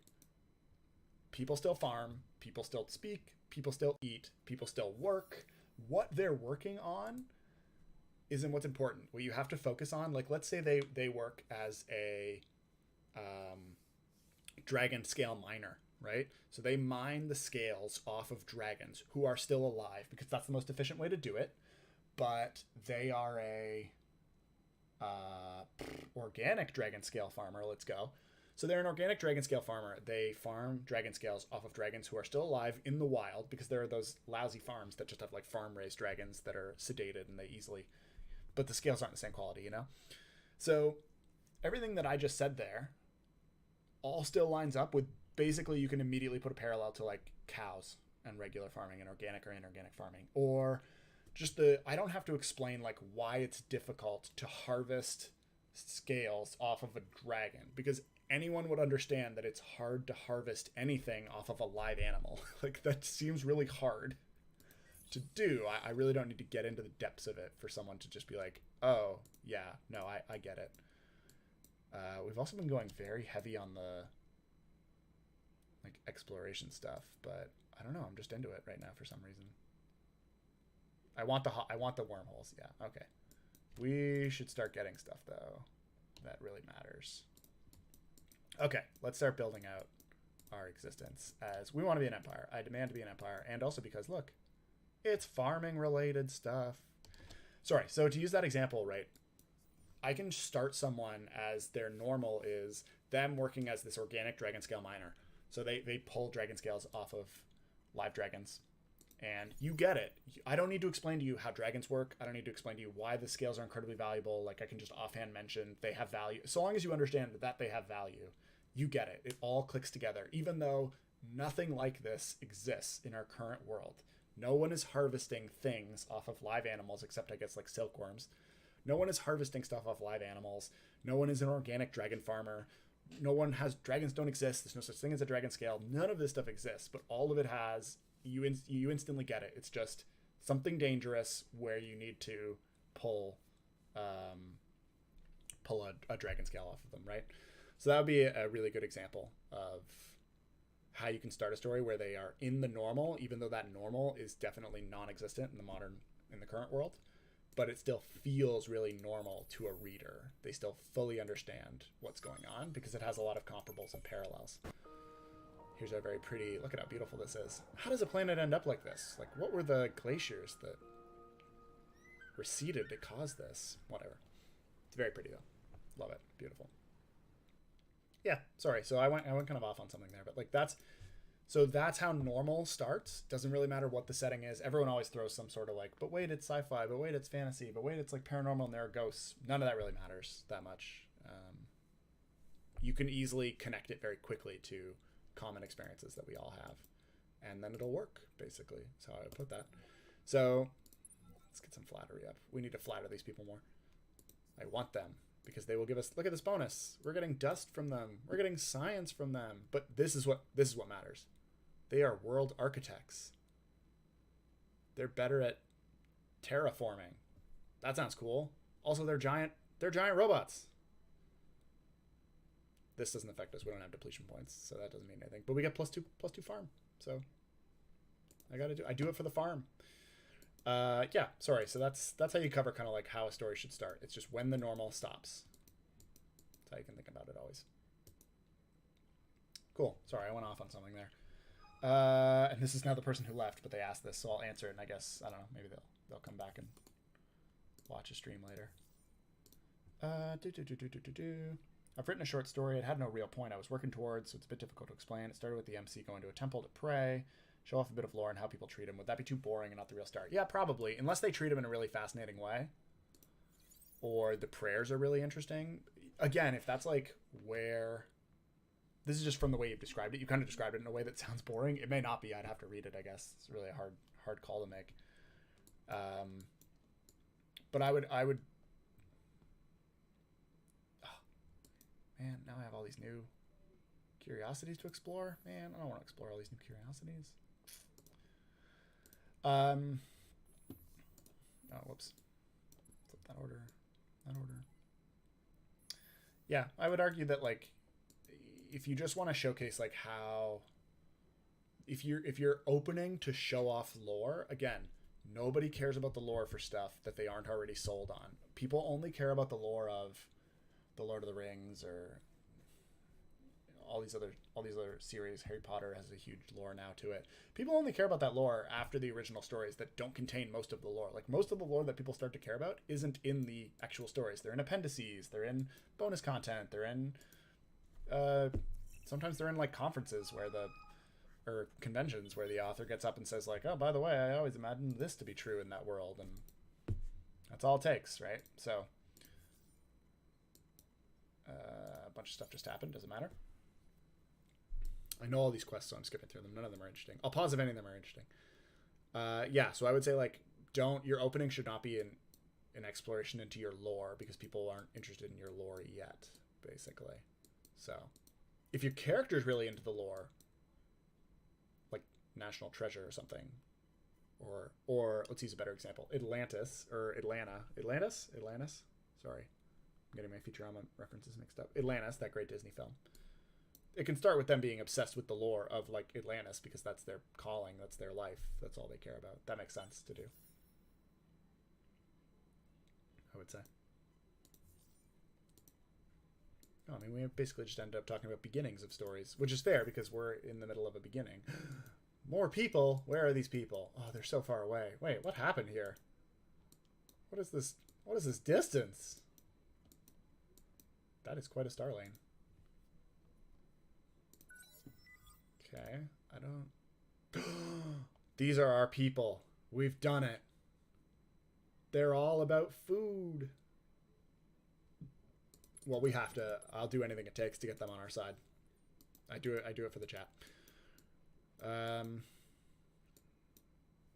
people still farm, people still speak, people still eat, people still work. What they're working on isn't what's important. What you have to focus on, like, let's say they work as a dragon scale miner, right? So they mine the scales off of dragons who are still alive because that's the most efficient way to do it. But they are a organic dragon scale farmer. Let's go. So they're an organic dragon scale farmer. They farm dragon scales off of dragons who are still alive in the wild because there are those lousy farms that just have, like, farm raised dragons that are sedated and they easily, but the scales aren't the same quality, you know? So everything that I just said there all still lines up with, basically you can immediately put a parallel to, like, cows and regular farming and organic or inorganic farming, or just I don't have to explain, like, why it's difficult to harvest scales off of a dragon, because anyone would understand that it's hard to harvest anything off of a live animal. Like, that seems really hard to do. I really don't need to get into the depths of it for someone to just be like, oh, yeah, no, I get it. We've also been going very heavy on the, like, exploration stuff, but I don't know. I'm just into it right now for some reason. I want the wormholes. Yeah, okay. We should start getting stuff, though. That really matters. Okay, let's start building out our existence, as we want to be an empire. I demand to be an empire, and also because, look, it's farming-related stuff. Sorry, so to use that example, right, I can start someone as their normal is them working as this organic dragon scale miner. So they pull dragon scales off of live dragons, and you get it. I don't need to explain to you how dragons work. I don't need to explain to you why the scales are incredibly valuable. Like, I can just offhand mention they have value. So long as you understand that they have value, you get it. It all clicks together. Even though Nothing like this exists in our current world. No one is harvesting things off of live animals except I guess like silkworms. No one is harvesting stuff off live animals. No one is an organic dragon farmer. No one has, dragons don't exist. There's no such thing as a dragon scale. None of this stuff exists, but all of it has, you instantly get it. It's just something dangerous where you need to pull a dragon scale off of them, right? So that would be a really good example of how you can start a story where they are in the normal, even though that normal is definitely non-existent in the current world, but it still feels really normal to a reader. They still fully understand what's going on because it has a lot of comparables and parallels. Here's a very pretty, look at how beautiful this is. How does a planet end up like this? Like, what were the glaciers that receded to cause this? Whatever. It's very pretty though. Love it. Beautiful. Yeah, sorry. So I went kind of off on something there, but like that's how normal starts. Doesn't really matter what the setting is. Everyone always throws some sort of like, but wait, it's sci-fi, but wait, it's fantasy, but wait, it's like paranormal and there are ghosts. None of that really matters that much. You can easily connect it very quickly to common experiences that we all have, and then it'll work, basically. That's how I would put that. So let's get some flattery up. We need to flatter these people more. I want them because they will give us, look at this bonus. We're getting dust from them. We're getting science from them. But this is what matters. They are world architects. They're better at terraforming. That sounds cool. Also, they're giant robots. This doesn't affect us. We don't have depletion points, so that doesn't mean anything. But we get +2 farm. So I do it for the farm. Yeah, sorry. So that's how you cover kind of like how a story should start. It's just when the normal stops. That's how you can think about it always. Cool. Sorry, I went off on something there. And this is now the person who left, but they asked this, so I'll answer it. And I guess, I don't know, maybe they'll come back and watch a stream later. I've written a short story. It had no real point I was working towards, so it's a bit difficult to explain. It started with the MC going to a temple to pray, show off a bit of lore and how people treat him. Would that be too boring and not the real start? Yeah, probably, unless they treat him in a really fascinating way, or the prayers are really interesting. Again, if that's like where, this is just from the way you've described it. You kind of described it in a way that sounds boring. It may not be. I'd have to read it, I guess. It's really a hard call to make. But I would. Man, now I have all these new curiosities to explore. Man, I don't want to explore all these new curiosities. Oh, whoops. Flip that order. Yeah, I would argue that, like, if you just want to showcase, like, how... If you're opening to show off lore, again, nobody cares about the lore for stuff that they aren't already sold on. People only care about the lore of the Lord of the Rings or all these other series. Harry Potter has a huge lore now to it. People only care about that lore after the original stories that don't contain most of the lore. Like, most of the lore that people start to care about isn't in the actual stories. They're in appendices, they're in bonus content, they're in sometimes they're in like conferences or conventions where the author gets up and says like, oh, by the way, I always imagined this to be true in that world, and that's all it takes, right? So a bunch of stuff just happened. Doesn't matter. I know all these quests, so I'm skipping through them. None of them are interesting. I'll pause if any of them are interesting. Yeah, so I would say, like, your opening should not be an exploration into your lore, because people aren't interested in your lore yet, basically. So if your character is really into the lore, like National Treasure or something, or let's use a better example, Atlantis. Sorry. I'm getting my Futurama references mixed up. Atlantis, that great Disney film. It can start with them being obsessed with the lore of, like, Atlantis, because that's their calling, that's their life, that's all they care about. That makes sense to do, I would say. Oh, I mean, we basically just ended up talking about beginnings of stories, which is fair because we're in the middle of a beginning. More people? Where are these people? Oh, they're so far away. Wait, what happened here? What is this? What is this distance? That is quite a star lane. Okay, I don't... These are our people. We've done it. They're all about food. Well, we have to... I'll do anything it takes to get them on our side. I do it for the chat. Um,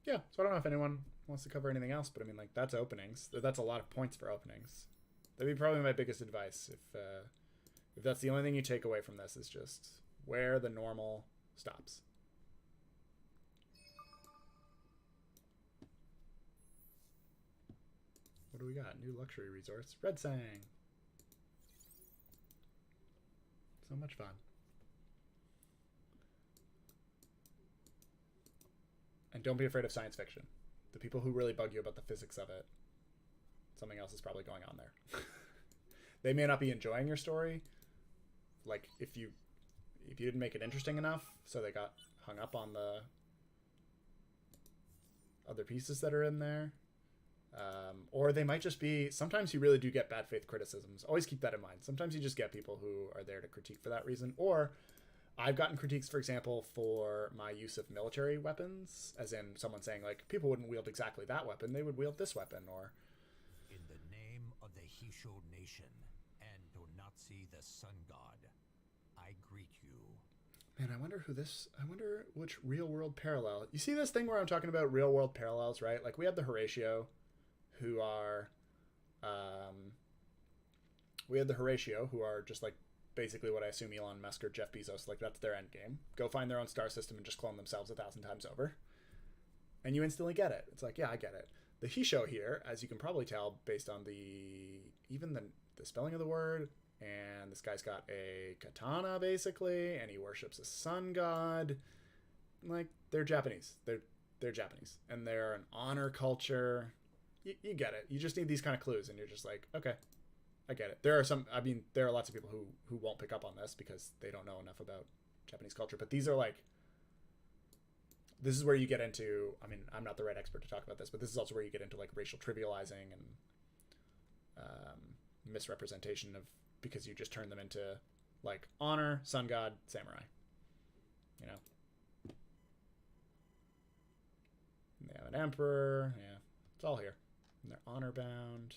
yeah, so I don't know if anyone wants to cover anything else, but I mean, like, that's openings. That's a lot of points for openings. That'd be probably my biggest advice if that's the only thing you take away from this is just where the normal stops. What do we got? New luxury resorts. Red Sang. So much fun. And don't be afraid of science fiction. The people who really bug you about the physics of it, something else is probably going on there. They may not be enjoying your story. Like if you didn't make it interesting enough, so they got hung up on the other pieces that are in there. Or they might just be, sometimes you really do get bad faith criticisms. Always keep that in mind. Sometimes you just get people who are there to critique for that reason. Or I've gotten critiques, for example, for my use of military weapons, as in someone saying, like, people wouldn't wield exactly that weapon, they would wield this weapon, or... In the name of the Hisho Nation and Donatsi the Sun God, I greet you. Man, I wonder which real-world parallel... You see this thing where I'm talking about real-world parallels, right? Like, we have the Horatio, who are... just, like, basically what I assume Elon Musk or Jeff Bezos, like, that's their end game. Go find their own star system and just clone themselves 1,000 times over. And you instantly get it. It's like, yeah, I get it. The Hisho here, as you can probably tell based on the spelling of the word, and this guy's got a katana, basically, and he worships a sun god. Like, they're Japanese. They're Japanese. And they're an honor culture. You get it. You just need these kind of clues, and you're just like, okay, I get it. There are lots of people who won't pick up on this because they don't know enough about Japanese culture. But these are like, this is where you get into, I mean, I'm not the right expert to talk about this, but this is also where you get into like racial trivializing and misrepresentation of, because you just turn them into like honor, sun god, samurai. You know? And they have an emperor. Yeah, it's all here. And they're honor bound.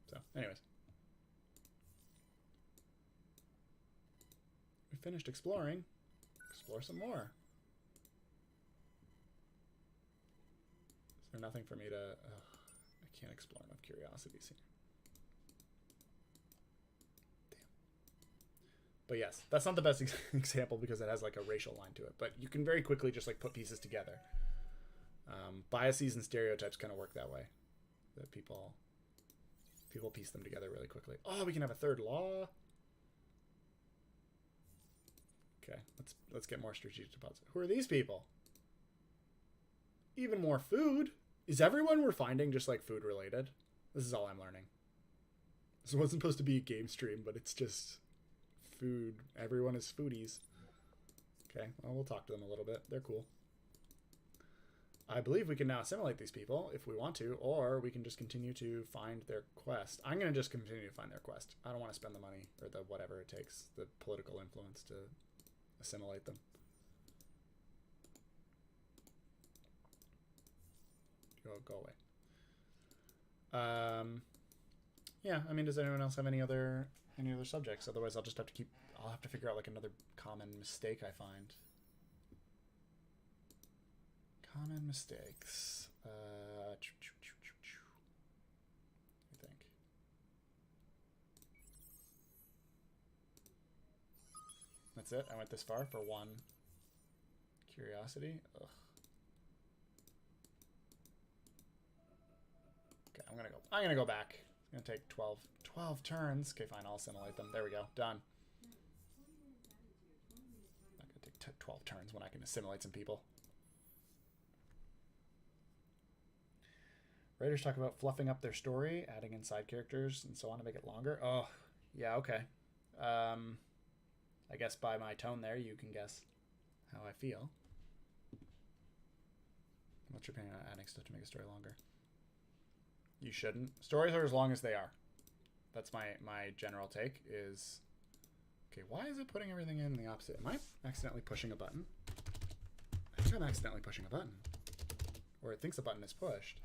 So, anyways. We finished exploring. Explore some more. Is there nothing for me to... I can't explore enough curiosities here. Damn. But yes, that's not the best example because it has like a racial line to it. But you can very quickly just like put pieces together. Biases and stereotypes kind of work that way. That people piece them together really quickly. Oh, we can have a third law. Okay, let's get more strategic deposits. Who are these people? Even more food? Is everyone we're finding just like food related? This is all I'm learning. This wasn't supposed to be a game stream, but it's just food. Everyone is foodies. Okay, well, we'll talk to them a little bit. They're cool. I believe we can now assimilate these people if we want to, or we can just continue to find their quest. I'm going to just continue to find their quest. I don't want to spend the money or the whatever it takes, the political influence to assimilate them. Go away. Yeah, I mean, does anyone else have any other subjects? Otherwise, I'll have to figure out like another common mistake I find. Common mistakes. I think. That's it. I went this far for one curiosity. Ugh. Okay, I'm gonna go back. It's gonna take 12 turns. Okay, fine. I'll assimilate them. There we go. Done. Not gonna take 12 turns when I can assimilate some people. Writers talk about fluffing up their story, adding in side characters, and so on to make it longer. Oh, yeah, okay. I guess by my tone there, you can guess how I feel. What's your opinion on adding stuff to make a story longer? You shouldn't. Stories are as long as they are. That's my general take is... Okay, why is it putting everything in the opposite? Am I accidentally pushing a button? I think I'm accidentally pushing a button. Or it thinks the button is pushed.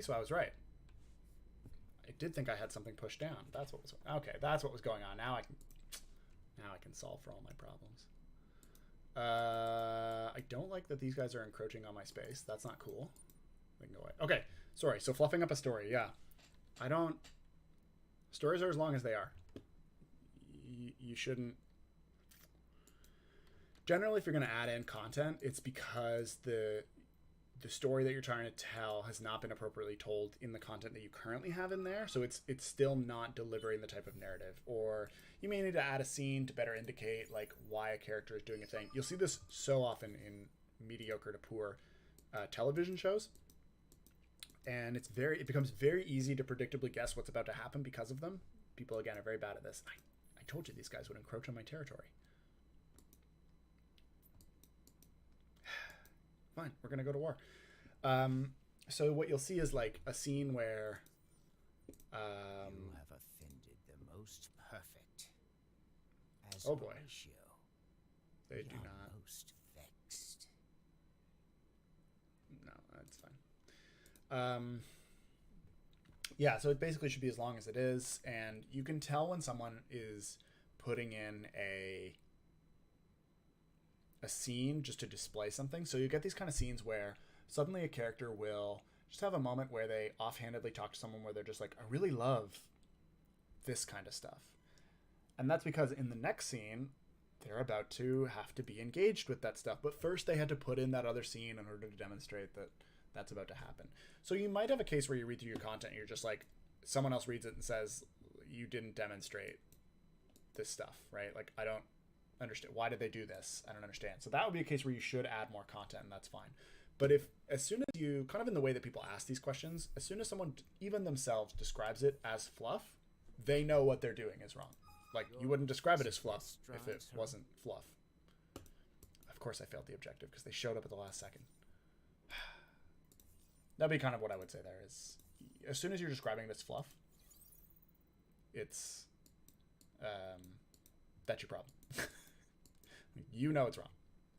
See, so I was right. I did think I had something pushed down. That's what was okay. That's what was going on. Now I can solve for all my problems. I don't like that these guys are encroaching on my space. That's not cool. They can go away. Okay, sorry. So fluffing up a story. Yeah, I don't. Stories are as long as they are. You shouldn't. Generally, if you're going to add in content, it's because the story that you're trying to tell has not been appropriately told in the content that you currently have in there. So it's still not delivering the type of narrative. Or you may need to add a scene to better indicate like why a character is doing a thing. You'll see this so often in mediocre to poor television shows. And it becomes very easy to predictably guess what's about to happen because of them. People, again, are very bad at this. I told you these guys would encroach on my territory. Fine, we're gonna go to war. So what you'll see is like a scene where You have offended the most perfect. As Oh boy. Horatio, they we do are not. most vexed. No, that's fine. Yeah, so it basically should be as long as it is, and you can tell when someone is putting in a scene just to display something. So you get these kind of scenes where suddenly a character will just have a moment where they offhandedly talk to someone where they're just like, I really love this kind of stuff. And that's because in the next scene, they're about to have to be engaged with that stuff. But first they had to put in that other scene in order to demonstrate that that's about to happen. So you might have a case where you read through your content and you're just like, someone else reads it and says, you didn't demonstrate this stuff, right? Like, I don't understand. Why did they do this? I don't understand. So that would be a case where you should add more content, and that's fine. But if, as soon as you, kind of in the way that people ask these questions, as soon as someone, even themselves, describes it as fluff, they know what they're doing is wrong. Like, you wouldn't describe it as fluff if it wasn't fluff. Of course I failed the objective because they showed up at the last second. That'd be kind of what I would say there is, as soon as you're describing it as fluff, it's, that's your problem. You know it's wrong,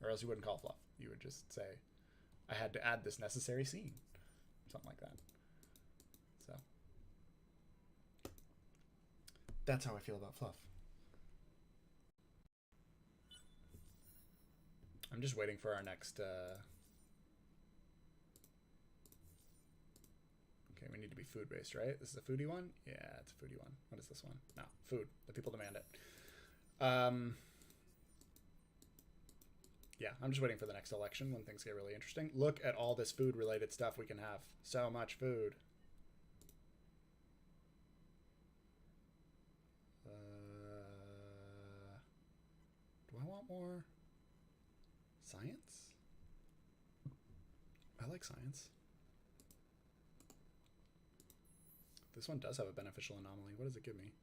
or else you wouldn't call it fluff. You would just say, I had to add this necessary scene, something like that. So that's how I feel about fluff. I'm just waiting for our next okay, we need to be food based, right? This is a foodie one. Yeah, it's a foodie one. What is this one? No, food. The people demand it. Yeah, I'm just waiting for the next election when things get really interesting. Look at all this food-related stuff we can have. So much food. Do I want more science? I like science. This one does have a beneficial anomaly. What does it give me?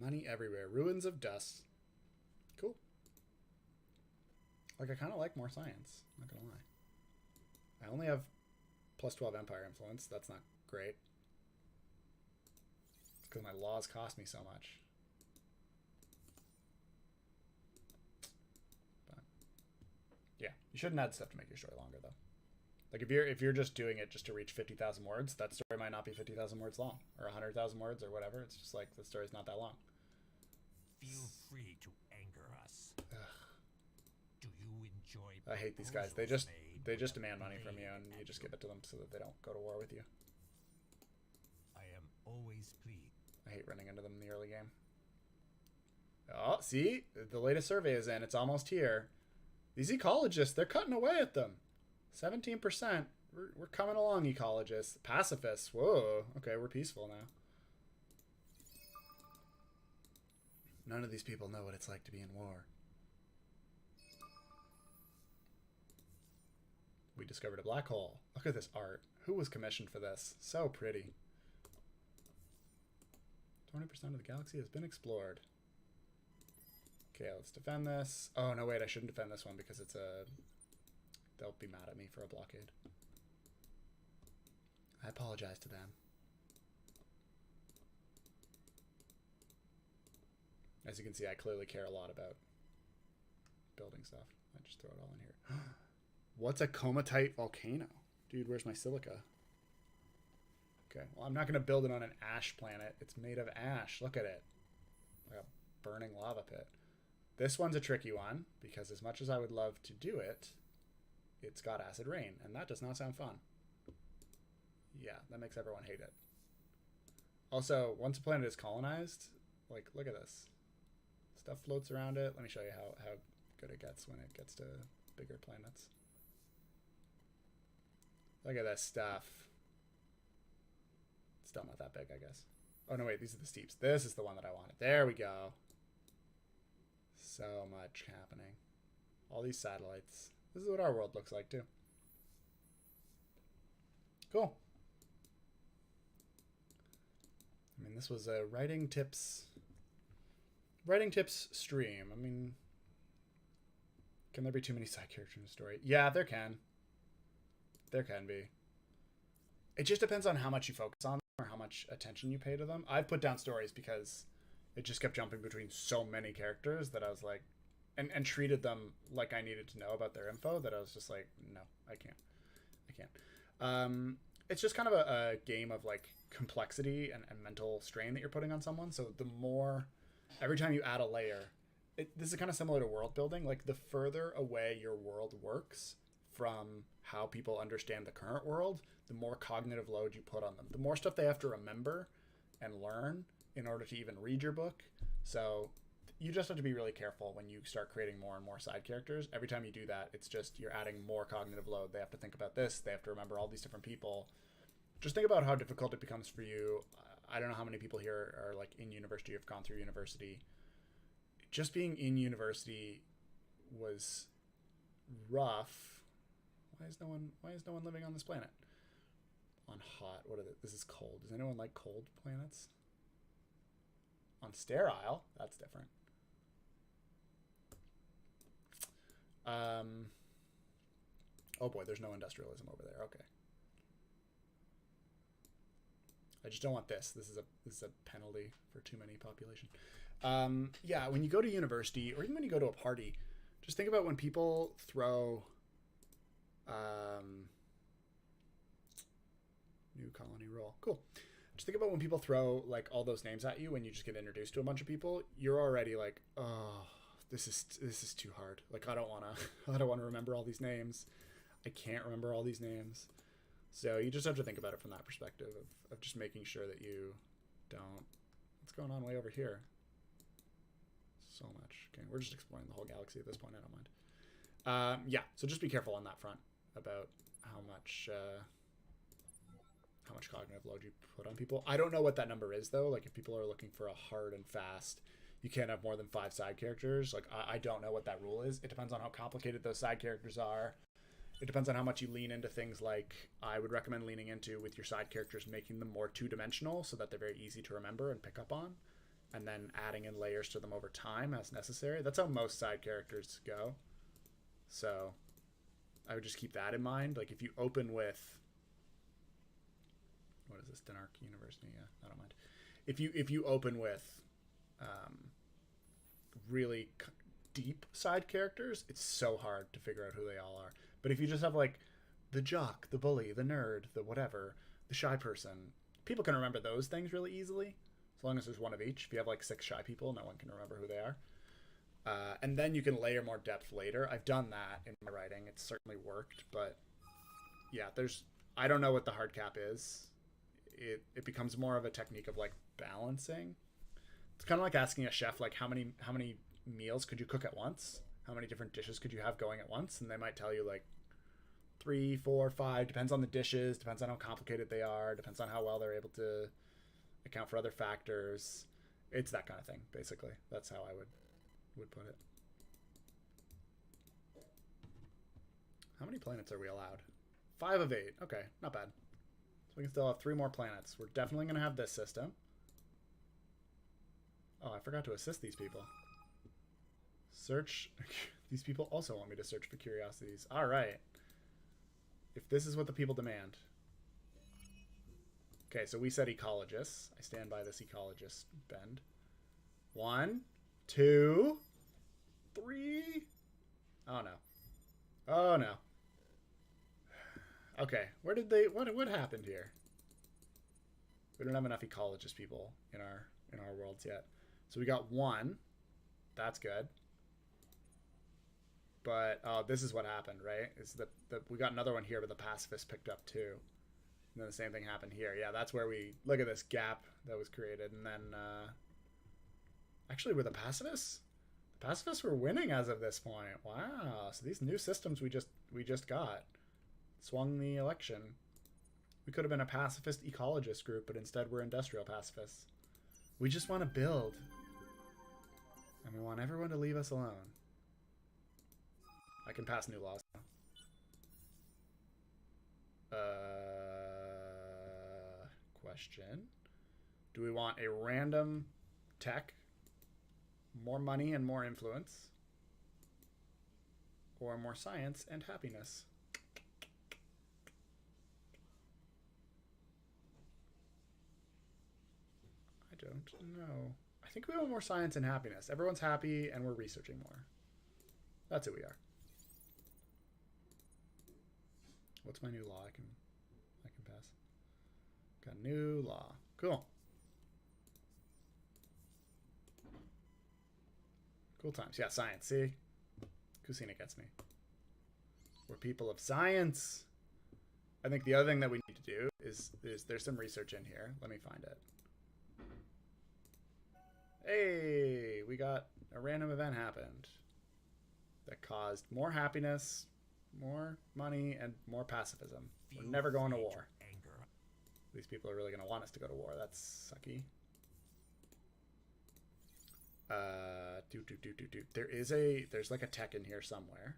Money everywhere. Ruins of dust. Cool. Like, I kind of like more science. Not gonna lie. I only have plus 12 empire influence. That's not great. It's because my laws cost me so much. But yeah, you shouldn't add stuff to make your story longer, though. Like, if you're just doing it just to reach 50,000 words, that story might not be 50,000 words long, or 100,000 words, or whatever. It's just like, the story's not that long. Feel free to anger us. Ugh. Do you enjoy? I hate these guys. They just demand money from you, and you just give it to them so that they don't go to war with you. I am always pleased. I hate running into them in the early game. Oh, see? The latest survey is in. It's almost here. These ecologists, they're cutting away at them. 17%. We're coming along, ecologists. Pacifists. Whoa. Okay, we're peaceful now. None of these people know what it's like to be in war. We discovered a black hole. Look at this art. Who was commissioned for this? So pretty. 20% of the galaxy has been explored. Okay, let's defend this. Oh, no, wait, I shouldn't defend this one because it's a... They'll be mad at me for a blockade. I apologize to them. As you can see, I clearly care a lot about building stuff. I just throw it all in here. What's a comatite volcano? Dude, where's my silica? Okay, well, I'm not going to build it on an ash planet. It's made of ash. Look at it. Like a burning lava pit. This one's a tricky one, because as much as I would love to do it, it's got acid rain, and that does not sound fun. Yeah, that makes everyone hate it. Also, once a planet is colonized, like, look at this. Stuff floats around it. Let me show you how good it gets when it gets to bigger planets. Look at this stuff. Still not that big, I guess. Oh, no, wait. These are the steeps. This is the one that I wanted. There we go. So much happening. All these satellites. This is what our world looks like, too. Cool. I mean, this was a writing tips stream. I mean, can there be too many side characters in a story? Yeah, there can. There can be. It just depends on how much you focus on them or how much attention you pay to them. I've put down stories because it just kept jumping between so many characters that I was like, and treated them like I needed to know about their info, that I was just like, no, I can't. It's just kind of a game of like complexity and mental strain that you're putting on someone. So the more, every time you add a layer, this is kind of similar to world building. Like the further away your world works from how people understand the current world, the more cognitive load you put on them, the more stuff they have to remember and learn in order to even read your book. So you just have to be really careful when you start creating more and more side characters. Every time you do that, it's just you're adding more cognitive load. They have to think about this. They have to remember all these different people. Just think about how difficult it becomes for you. I don't know how many people here are like in university or have gone through university. Just being in university was rough. Why is no one living on this planet? On hot. What are they? This is cold. Does anyone like cold planets? On sterile, that's different. Oh boy, there's no industrialism over there. Okay. I just don't want this. This is a penalty for too many population. Yeah, when you go to university or even when you go to a party, just think about when people throw new colony roll. Cool. Just think about when people throw like all those names at you when you just get introduced to a bunch of people. You're already like, oh, this is too hard. Like I don't wanna remember all these names. I can't remember all these names. So you just have to think about it from that perspective of just making sure that you don't. What's going on way over here? So much. Okay, we're just exploring the whole galaxy at this point. I don't mind. Yeah, so just be careful on that front about how much cognitive load you put on people. I don't know what that number is though. Like if people are looking for a hard and fast, you can't have more than 5 side characters. Like I don't know what that rule is. It depends on how complicated those side characters are. It depends on how much you lean into things like I would recommend leaning into with your side characters, making them more two-dimensional so that they're very easy to remember and pick up on, and then adding in layers to them over time as necessary. That's how most side characters go. So I would just keep that in mind. Like if you open with, what is this, Denark University? Yeah, I don't mind. If you open with really deep side characters, it's so hard to figure out who they all are. But if you just have like the jock, the bully, the nerd, the whatever, the shy person, people can remember those things really easily, as long as there's one of each. If you have like 6 shy people, no one can remember who they are. And then you can layer more depth later. I've done that in my writing. It's certainly worked, but yeah, I don't know what the hard cap is. It becomes more of a technique of like balancing. It's kind of like asking a chef, like how many meals could you cook at once? How many different dishes could you have going at once? And they might tell you like 3, 4, 5, depends on the dishes, depends on how complicated they are, depends on how well they're able to account for other factors. It's that kind of thing, basically. That's how I would put it. How many planets are we allowed? 5 of 8. Okay, not bad. So we can still have 3 more planets. We're definitely going to have this system. Oh, I forgot to assist these people. Search. These people also want me to search for curiosities. All right. If this is what the people demand. Okay, so we said ecologists. I stand by this ecologist bend. 1, 2, 3. Oh no. Oh no. Okay, where did they? What happened here? We don't have enough ecologist people in our worlds yet. So we got one. That's good. But this is what happened, right? Is we got another one here, but the pacifist picked up too. And then the same thing happened here. Yeah, that's where we look at this gap that was created, and then actually with the pacifists were winning as of this point. Wow! So these new systems we just got swung the election. We could have been a pacifist ecologist group, but instead we're industrial pacifists. We just want to build, and we want everyone to leave us alone. I can pass new laws now. Question. Do we want a random tech, more money and more influence, or more science and happiness? I don't know. I think we want more science and happiness. Everyone's happy and we're researching more. That's who we are. What's my new law I can pass? Got a new law. Cool. Cool times. Yeah, science. See? Kusina gets me. We're people of science. I think the other thing that we need to do is there's some research in here. Let me find it. Hey, we got a random event happened that caused more happiness, more money, and more pacifism. We're never going to war. These people are really going to want us to go to war. That's sucky. There's like a tech in here somewhere.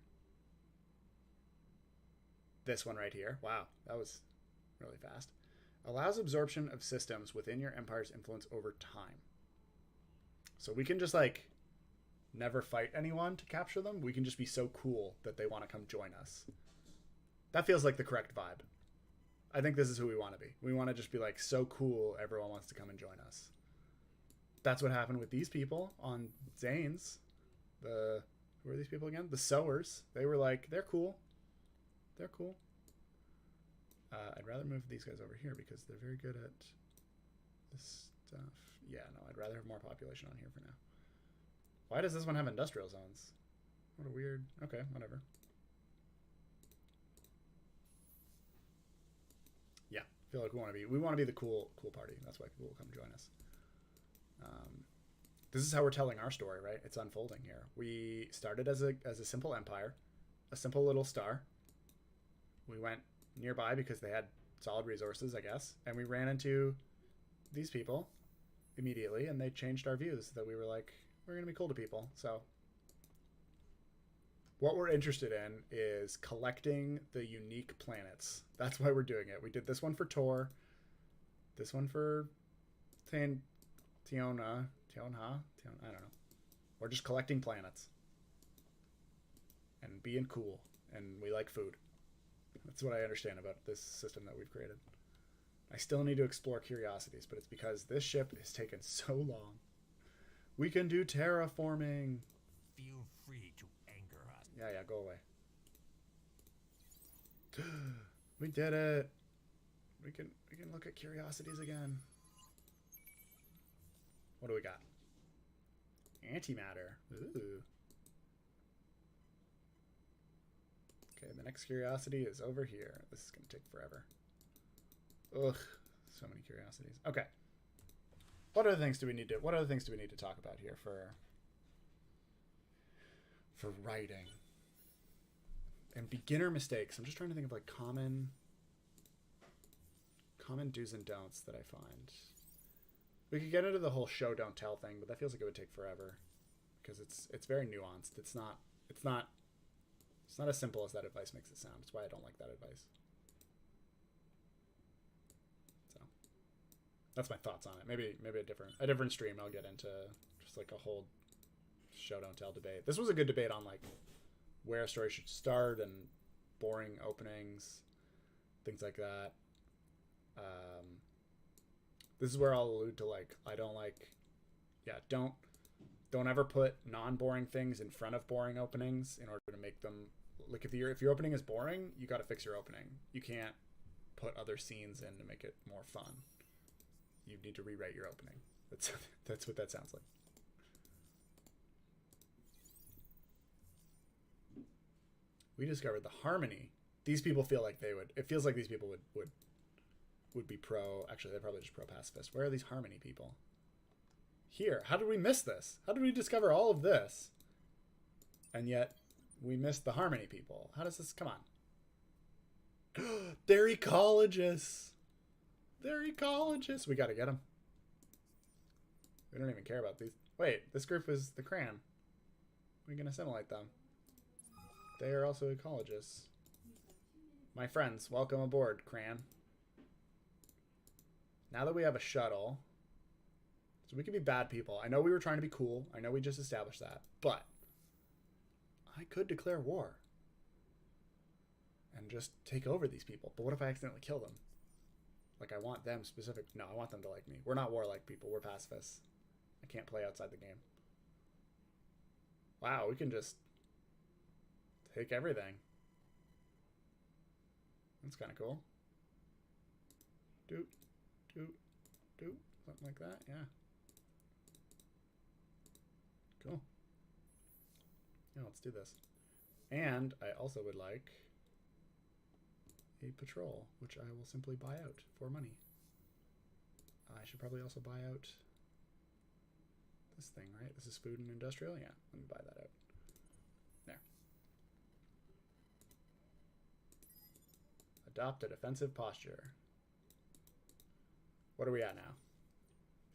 This one right here. Wow, that was really fast. Allows absorption of systems within your empire's influence over time. So we can just like never fight anyone to capture them. We can just be so cool that they want to come join us. That feels like the correct vibe. I think this is who we want to be. We want to just be like so cool everyone wants to come and join us. That's what happened with these people on Zane's. Who are these people again? The sowers. They were like, they're cool. They're cool. I'd rather move these guys over here because they're very good at this stuff. Yeah, no, I'd rather have more population on here for now. Why does this one have industrial zones? What a weird... Okay, whatever. Yeah, I feel like we want to be the cool party. That's why people will come join us. This is how we're telling our story, right? It's unfolding here. We started as a simple empire, a simple little star. We went nearby because they had solid resources, I guess, and we ran into these people immediately, and they changed our views. That we were like, we're gonna be cool to people. So what we're interested in is collecting the unique planets. That's why we're doing it. We did this one for Tor, this one for Tiona, I don't know. We're just collecting planets and being cool, and we like food. That's what I understand about this system that we've created. I still need to explore curiosities, but it's because this ship has taken so long. We can do terraforming. Feel free to anger us. Yeah, go away. We did it. We can look at curiosities again. What do we got? Antimatter. Ooh. Okay, the next curiosity is over here. This is going to take forever. Ugh, so many curiosities. Okay. What other things do we need to talk about here for writing? And beginner mistakes. I'm just trying to think of like common do's and don'ts that I find. We could get into the whole show don't tell thing, but that feels like it would take forever because it's very nuanced. It's not as simple as that advice makes it sound. That's why I don't like that advice. So that's my thoughts on it. Maybe a different stream I'll get into just like a whole show don't tell debate. This was a good debate on like where a story should start and boring openings, things like that. This is where I'll allude to like don't ever put non-boring things in front of boring openings in order to make them like if your opening is boring, you got to fix your opening. You can't put other scenes in to make it more fun. you need to rewrite your opening. That's what that sounds like. We discovered the harmony. These people feel like they would. It feels like these people would be pro. Actually, they're probably just pro pacifist. Where are these harmony people? Here. How did we miss this? How did we discover all of this? And yet, we missed the harmony people. How does this come on? They're ecologists. They're ecologists. We gotta get them. We don't even care about these. Wait, this group is the Cran. We can assimilate them. They are also ecologists. My friends, welcome aboard, Cran. Now that we have a shuttle, so we can be bad people. I know we were trying to be cool. I know we just established that. But I could declare war. And just take over these people. But what if I accidentally kill them? Like, I want them specific. No, I want them to like me. We're not warlike people. We're pacifists. I can't play outside the game. Wow, we can just take everything. That's kind of cool. Doop, doop, doop. Something like that, yeah. Cool. Yeah, let's do this. And I also would like a patrol, which I will simply buy out for money. I should probably also buy out this thing, right? This is food and industrial? Yeah, let me buy that out. There. Adopt a defensive posture. What are we at now?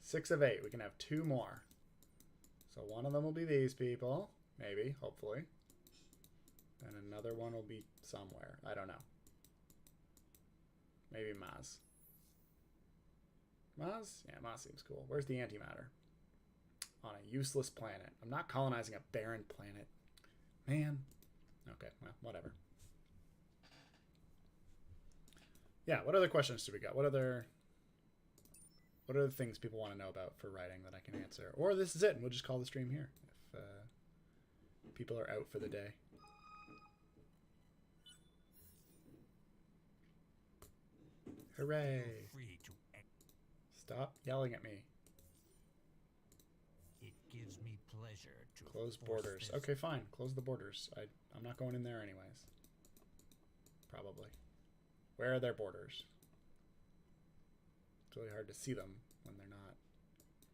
6 of 8. We can have 2 more. So one of them will be these people. Maybe, hopefully. And another one will be somewhere. I don't know. Maybe Maz. Maz? Yeah, Maz seems cool. Where's the antimatter? On a useless planet. I'm not colonizing a barren planet. Man. Okay, well, whatever. Yeah, what other questions do we got? What are the things people want to know about for writing that I can answer? Or this is it, and we'll just call the stream here if people are out for the day. Hooray! Free to Stop yelling at me. It gives me pleasure to Close force borders. this. Okay, fine. Close the borders. I'm not going in there anyways. Probably. Where are their borders? It's really hard to see them when they're not.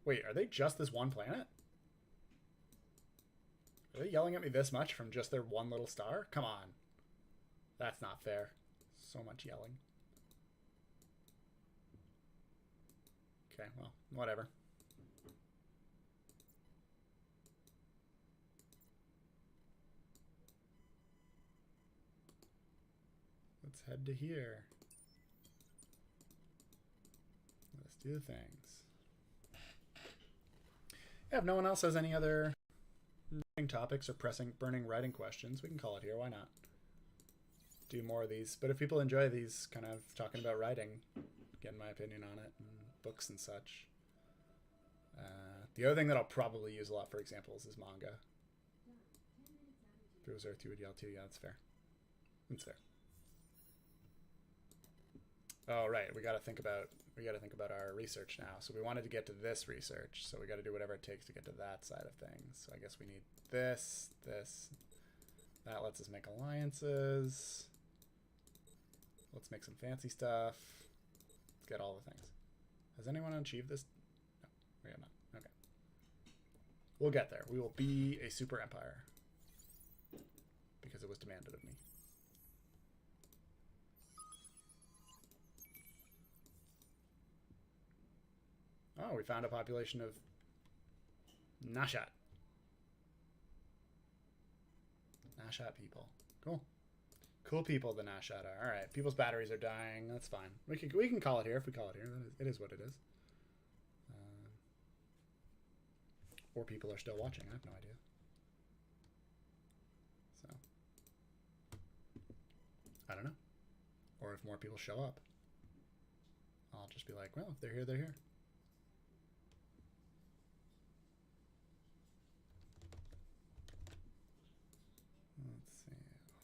Wait, are they just this one planet? Are they yelling at me this much from just their one little star? Come on. That's not fair. So much yelling. Okay, well, whatever. Let's head to here. Let's do things. Yeah, if no one else has any other writing topics or burning writing questions, we can call it here. Why not? Do more of these. But if people enjoy these, kind of talking about writing, getting my opinion on it, and books and such. The other thing that I'll probably use a lot for examples is manga. If it was Earth, you would yell too. Yeah, that's fair. That's fair. Oh, right. We got to think about our research now. So we wanted to get to this research, so we got to do whatever it takes to get to that side of things. So I guess we need this. That lets us make alliances. Let's make some fancy stuff. Let's get all the things. Has anyone achieved this? No, we have not. Okay. We'll get there. We will be a super empire. Because it was demanded of me. Oh, we found a population of Nashat. Nashat people. Cool. Cool people, the Nashat are. Alright, people's batteries are dying. That's fine. We can call it here if we call it here. It is what it is. Or people are still watching. I have no idea. So. I don't know. Or if more people show up. I'll just be like, well, if they're here, they're here.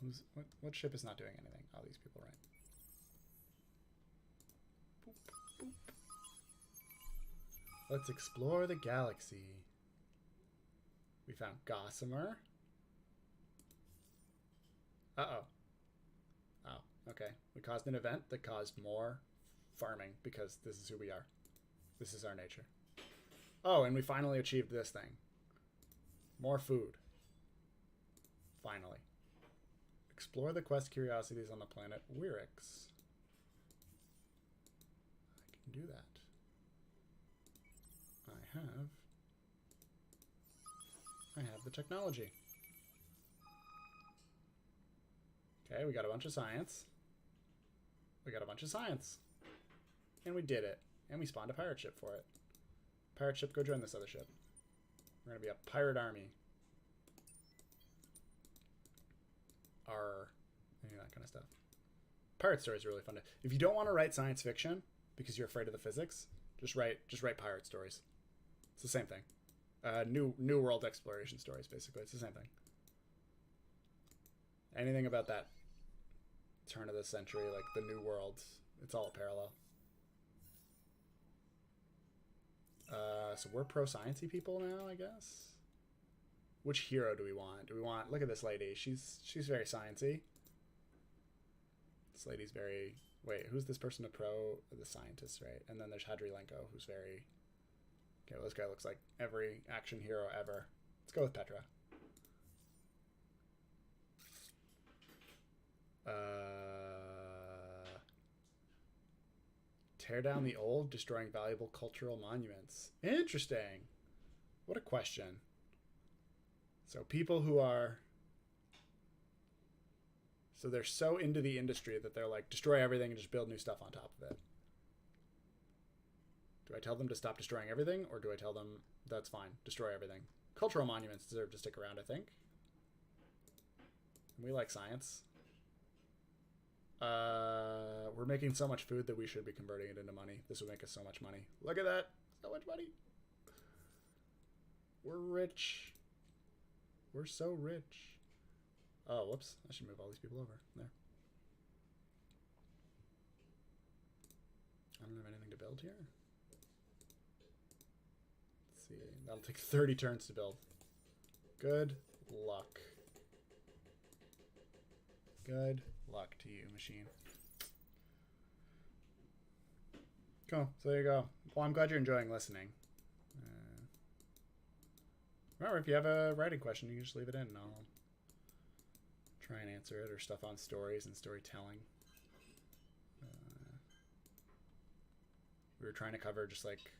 Let's see. What ship is not doing anything? Oh, these people, right? Boop, boop. Let's explore the galaxy. We found Gossamer. Uh-oh. Oh, okay. We caused an event that caused more farming because this is who we are. This is our nature. Oh, and we finally achieved this thing. More food. Finally. Explore the quest curiosities on the planet Wyrix. I can do that. I have the technology. Okay, we got a bunch of science. And we did it. And we spawned a pirate ship for it. Pirate ship, go join this other ship. We're gonna be a pirate army. Any of that kind of stuff. Pirate stories are really fun. If you don't want to write science fiction because you're afraid of the physics, just write pirate stories. It's the same thing. New world exploration stories, basically. It's the same thing. Anything about that turn of the century, like the new world, it's all parallel. So we're pro-sciencey people now, I guess. Which hero do we want? Do we want... Look at this lady. She's very sciencey. This lady's very... Wait, who's this person? A pro? The scientist, right? And then there's Hadrilenko, who's very... Okay, well, this guy looks like every action hero ever. Let's go with Petra. Tear down the old, destroying valuable cultural monuments. Interesting. What a question. So people who are... So they're so into the industry that they're like, destroy everything and just build new stuff on top of it. Do I tell them to stop destroying everything, or do I tell them that's fine, destroy everything? Cultural monuments deserve to stick around, I think. We like science. We're making so much food that we should be converting it into money. This would make us so much money. Look at that. So much money. We're rich. We're so rich. Oh, whoops. I should move all these people over. There. I don't have anything to build here. Let's see. That'll take 30 turns to build. Good luck. Good luck to you, machine. Cool. So there you go. Well, I'm glad you're enjoying listening. Remember, if you have a writing question, you can just leave it in and I'll try and answer it, or stuff on stories and storytelling. We were trying to cover just like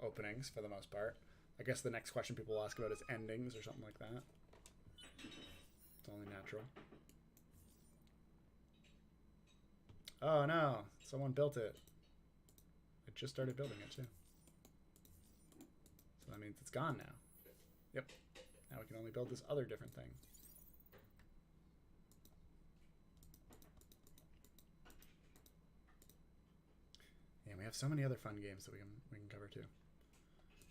openings for the most part. I guess the next question people will ask about is endings or something like that. It's only natural. Oh no, someone built it. I just started building it too. So that means it's gone now. Yep. Now we can only build this other different thing. And we have so many other fun games that we can cover too.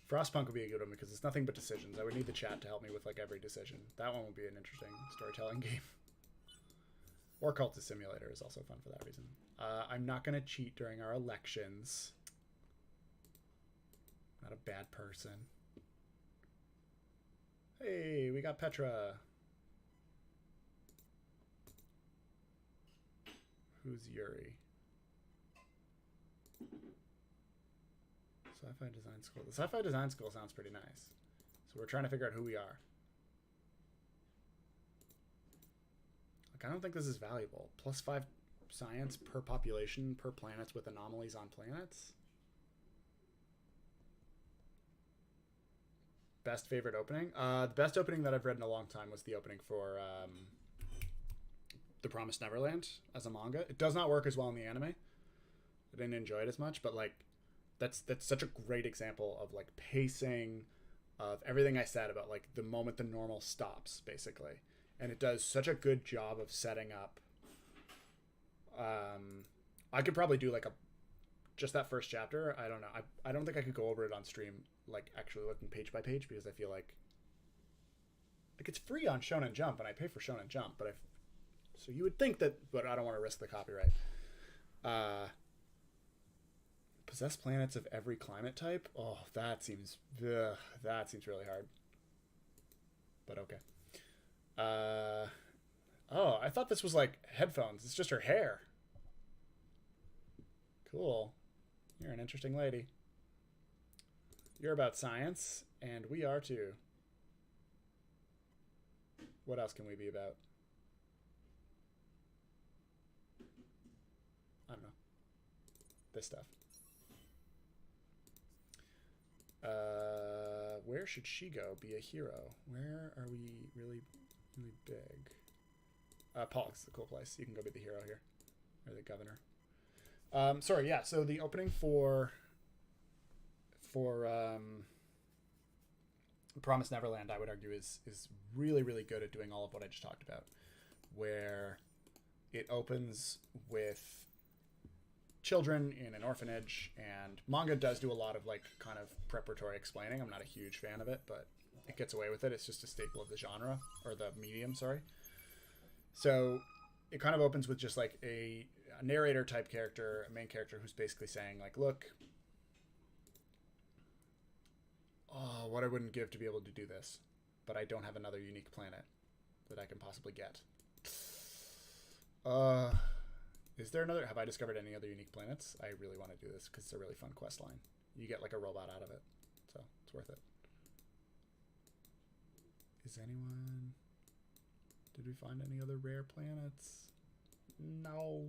Frostpunk would be a good one because it's nothing but decisions. I would need the chat to help me with like every decision. That one would be an interesting storytelling game. Or Cultist Simulator is also fun for that reason. I'm not going to cheat during our elections. Not a bad person. Hey, we got Petra. Who's Yuri? Sci-fi design school. The sci-fi design school sounds pretty nice. So we're trying to figure out who we are. Like, I don't think this is valuable. +5 science per population per planets with anomalies on planets. Best favorite opening? The best opening that I've read in a long time was the opening for The Promised Neverland as a manga. It does not work as well in the anime. I didn't enjoy it as much, but like that's such a great example of like pacing, of everything I said about like the moment the normal stops, basically. And it does such a good job of setting up. I could probably do like just that first chapter. I don't know. I don't think I could go over it on stream, like actually looking page by page, because I feel like it's free on Shonen Jump and I pay for Shonen Jump, but so you would think that, but I don't want to risk the copyright. Possess planets of every climate type. Oh, that seems really hard. But okay. Oh, I thought this was like headphones. It's just her hair. Cool. You're an interesting lady. You're about science, and we are too. What else can we be about? I don't know. This stuff. Where should she go? Be a hero. Where are we really big? Pollock's a cool place. You can go be the hero here. Or the governor. Sorry, yeah, so the opening for Promised Neverland, I would argue, is really, really good at doing all of what I just talked about. Where it opens with children in an orphanage, and manga does do a lot of like kind of preparatory explaining. I'm not a huge fan of it, but it gets away with it. It's just a staple of the genre, or the medium, sorry. So it kind of opens with just like a narrator type character, a main character who's basically saying like, look, oh, what I wouldn't give to be able to do this, but I don't have another unique planet that I can possibly get. Is there another? Have I discovered any other unique planets? I really want to do this because it's a really fun quest line. You get like a robot out of it, so it's worth it. Is anyone? Did we find any other rare planets? No.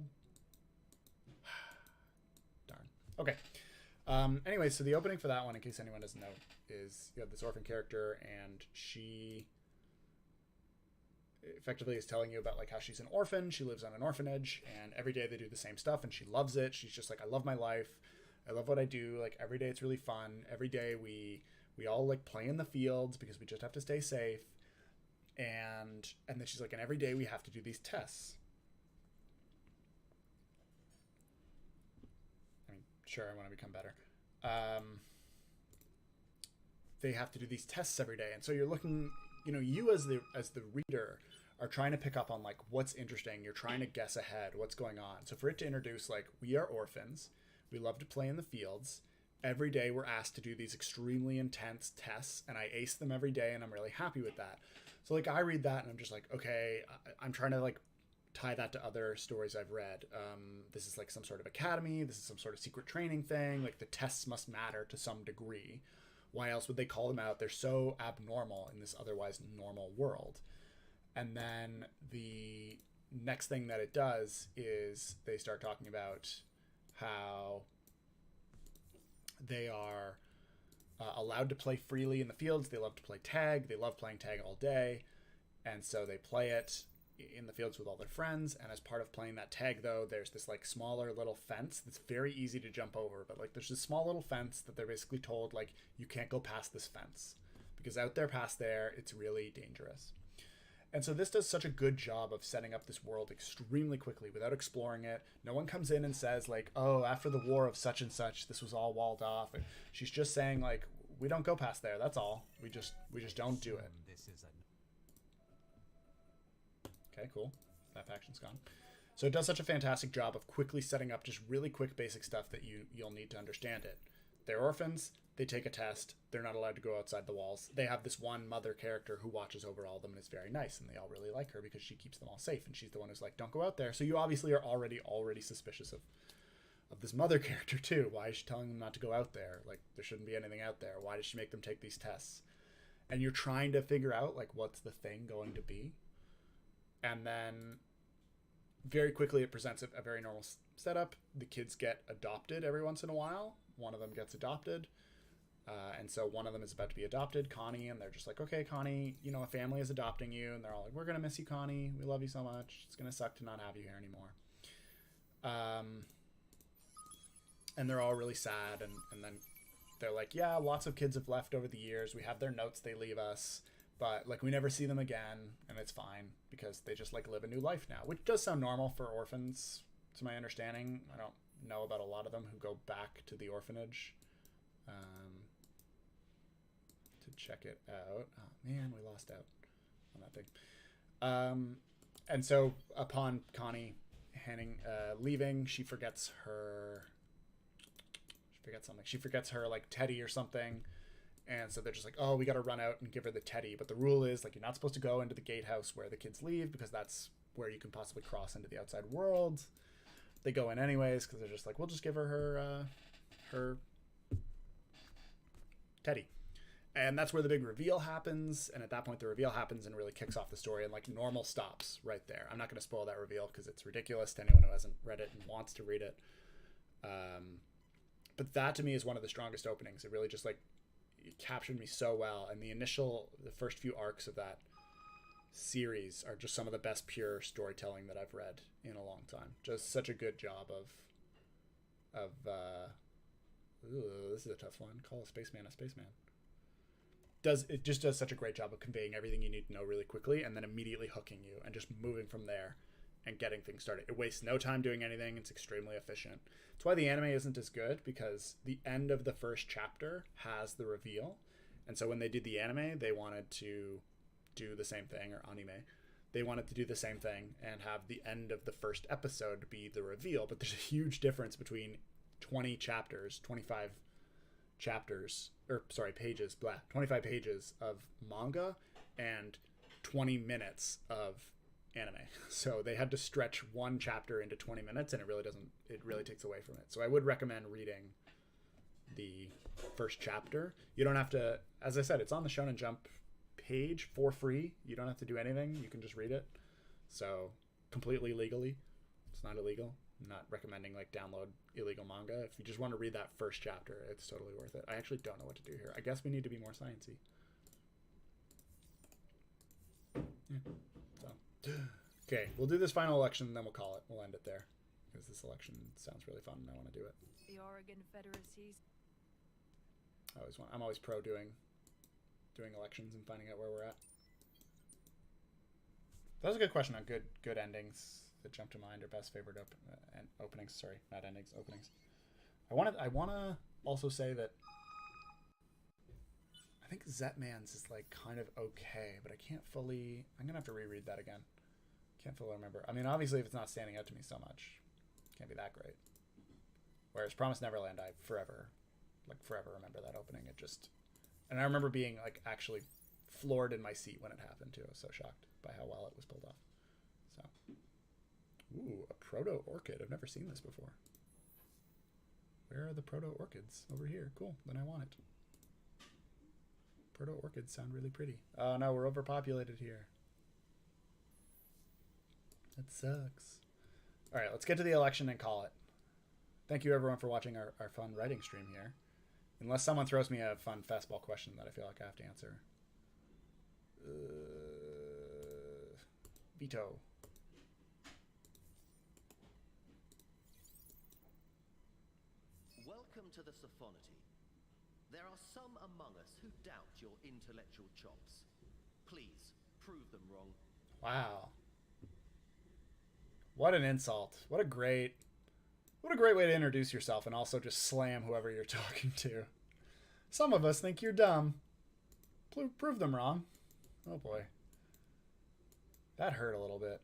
Darn. Okay. Anyway, so the opening for that one, in case anyone doesn't know, is you have this orphan character, and she effectively is telling you about like how she's an orphan. She lives on an orphanage, and every day they do the same stuff, and she loves it. She's just like, I love my life. I love what I do. Like every day it's really fun. Every day we all like play in the fields because we just have to stay safe. And then she's like, and every day we have to do these tests. I mean, sure, I want to become better. They have to do these tests every day, and so you're looking, you know, you as the reader are trying to pick up on like what's interesting. You're trying to guess ahead what's going on. So for it to introduce like, we are orphans, we love to play in the fields. Every day we're asked to do these extremely intense tests, and I ace them every day, and I'm really happy with that. So like I read that and I'm just like, okay, I'm trying to like tie that to other stories I've read. This is like some sort of academy. This is some sort of secret training thing. Like the tests must matter to some degree. Why else would they call them out? They're so abnormal in this otherwise normal world. And then the next thing that it does is they start talking about how they are allowed to play freely in the fields. They love to play tag. They love playing tag all day. And so they play it in the fields with all their friends. And as part of playing that tag, though, there's this like smaller little fence that's very easy to jump over. But like there's this small little fence that they're basically told like, you can't go past this fence because out there past there, it's really dangerous. And so this does such a good job of setting up this world extremely quickly without exploring it. No one comes in and says like, oh, after the war of such and such, this was all walled off. And she's just saying like, we don't go past there. That's all. We just don't do it. Okay, cool. That faction's gone. So it does such a fantastic job of quickly setting up just really quick basic stuff that you'll need to understand it. They're orphans. They take a test. They're not allowed to go outside the walls. They have this one mother character who watches over all of them and is very nice, and they all really like her because she keeps them all safe, and she's the one who's like, don't go out there. So you obviously are already suspicious of this mother character too. Why is she telling them not to go out there? Like, there shouldn't be anything out there. Why does she make them take these tests? And you're trying to figure out like, what's the thing going to be? And then very quickly it presents a very normal setup. The kids get adopted every once in a while. One of them gets adopted. And so one of them is about to be adopted, Connie, and they're just like, okay, Connie, you know, a family is adopting you. And they're all like, we're going to miss you, Connie. We love you so much. It's going to suck to not have you here anymore. And they're all really sad. And then they're like, yeah, lots of kids have left over the years. We have their notes. They leave us. But like, we never see them again. And it's fine because they just like live a new life now, which does sound normal for orphans, to my understanding. I don't know about a lot of them who go back to the orphanage. To check it out. Oh man, we lost out on that thing. And so upon Connie leaving, she forgets her forget something. She forgets her like teddy or something. And so they're just like, oh, we got to run out and give her the teddy. But the rule is like, you're not supposed to go into the gatehouse where the kids leave, because that's where you can possibly cross into the outside world. They go in anyways, because they're just like, we'll just give her her teddy. And that's where the big reveal happens. And at that point, the reveal happens and really kicks off the story. And like normal stops right there. I'm not going to spoil that reveal because it's ridiculous to anyone who hasn't read it and wants to read it. But that to me is one of the strongest openings. It really just like, it captured me so well. And the first few arcs of that series are just some of the best pure storytelling that I've read in a long time. Just such a good job this is a tough one. Call a spaceman a spaceman. It just does such a great job of conveying everything you need to know really quickly, and then immediately hooking you and just moving from there and getting things started. It wastes no time doing anything. It's extremely efficient. It's why the anime isn't as good, because the end of the first chapter has the reveal. And so when they did the anime, they wanted to do the same thing, or anime. They wanted to do the same thing and have the end of the first episode be the reveal. But there's a huge difference between 25 pages of manga and 20 minutes of anime. So they had to stretch one chapter into 20 minutes, and it really takes away from it. So I would recommend reading the first chapter. You don't have to, as I said, it's on the Shonen Jump page for free. You don't have to do anything. You can just read it. So completely legally. It's not illegal. I'm not recommending like download illegal manga. If you just want to read that first chapter, it's totally worth it. I actually don't know what to do here. I guess we need to be more sciencey. Yeah. So, okay, we'll do this final election and then we'll call it. We'll end it there, because this election sounds really fun and I want to do it. The Oregon Federacies. I'm always pro doing elections and finding out where we're at. That was a good question on good endings that jump to mind, or best favorite openings. Sorry, not endings, openings. I want to also say that I think Zetman's is like kind of okay, but I can't fully. I'm gonna have to reread that again. Can't fully remember. I mean, obviously, if it's not standing out to me so much, it can't be that great. Whereas Promised Neverland, I forever remember that opening. And I remember being like actually floored in my seat when it happened too. I was so shocked by how well it was pulled off. So, ooh, a proto orchid. I've never seen this before. Where are the proto orchids? Over here. Cool. Then I want it. Proto orchids sound really pretty. Oh no, we're overpopulated here. That sucks. All right, let's get to the election and call it. Thank you everyone for watching our fun writing stream here. Unless someone throws me a fun fastball question that I feel like I have to answer. Veto. Welcome to the Sophonity. There are some among us who doubt your intellectual chops. Please, prove them wrong. Wow. What an insult. What a great way to introduce yourself and also just slam whoever you're talking to. Some of us think you're dumb. Prove them wrong. Oh boy. That hurt a little bit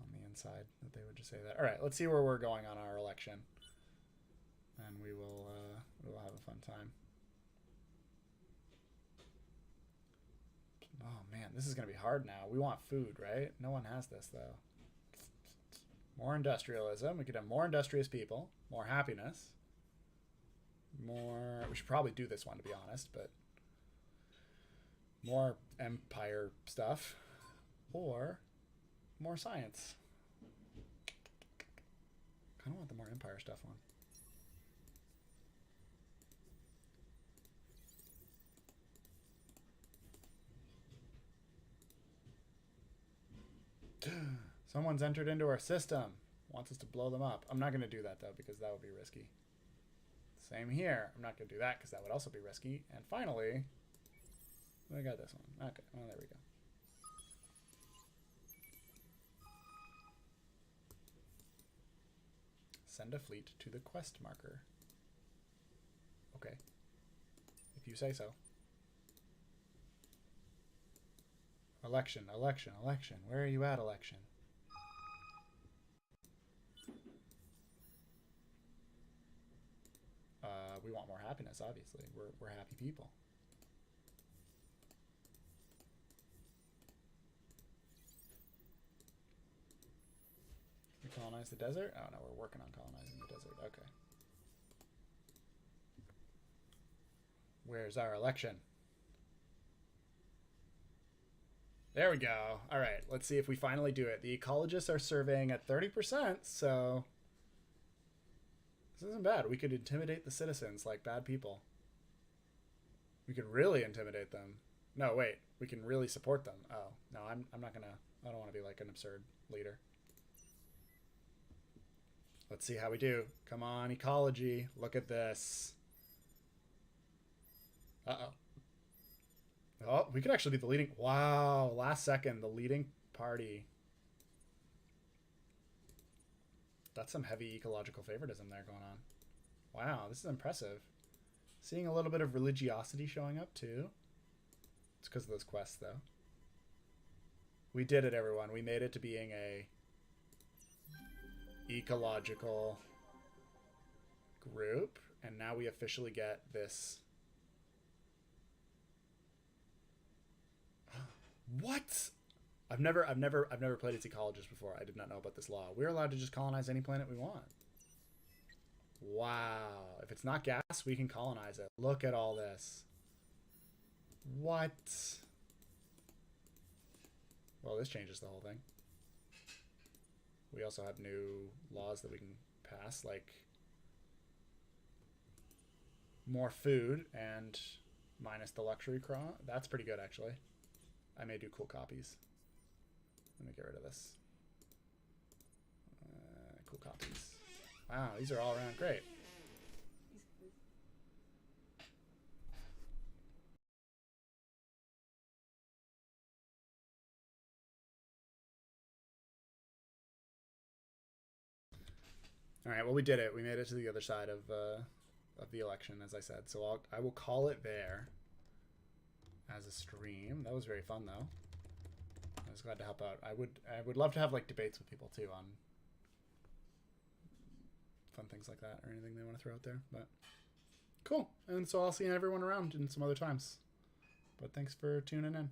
on the inside that they would just say that. All right, let's see where we're going on our election. And we will have a fun time. Oh man, this is going to be hard now. We want food, right? No one has this though. More industrialism. We could have more industrious people. More happiness. We should probably do this one to be honest, but more empire stuff. Or more science. Kind of want the more empire stuff one. Someone's entered into our system. Wants us to blow them up. I'm not going to do that, though, because that would be risky. Same here. I'm not going to do that, because that would also be risky. And finally, I got this one. Okay, well, there we go. Send a fleet to the quest marker. Okay. If you say so. Election, election, election. Where are you at, election? we want more happiness, obviously. We're happy people. We colonize the desert? Oh, no, we're working on colonizing the desert. Okay. Where's our election? There we go. All right, let's see if we finally do it. The ecologists are surveying at 30%, so this isn't bad. We could intimidate the citizens like bad people. We could really intimidate them. No, wait. We can really support them. Oh, no, I'm not gonna... I don't want to be like an absurd leader. Let's see how we do. Come on, ecology. Look at this. Uh-oh. Oh, we could actually be the leading... Wow, last second, the leading party. That's some heavy ecological favoritism there going on. Wow, this is impressive. Seeing a little bit of religiosity showing up, too. It's because of those quests, though. We did it, everyone. We made it to being a ecological group, and now we officially get this... What? I've never played as ecologist before. I did not know about this law. We're allowed to just colonize any planet we want. Wow. If it's not gas, we can colonize it. Look at all this. What? Well, this changes the whole thing. We also have new laws that we can pass, like more food and minus the luxury craw. That's pretty good, actually. I may do cool copies. Let me get rid of this. Cool copies. Wow, these are all around great. All right, well, we did it. We made it to the other side of the election, as I said. So I will call it there as a stream. That was very fun, though. I was glad to help out. I would love to have like debates with people too on fun things like that or anything they want to throw out there. But cool. And so I'll see everyone around in some other times. But thanks for tuning in.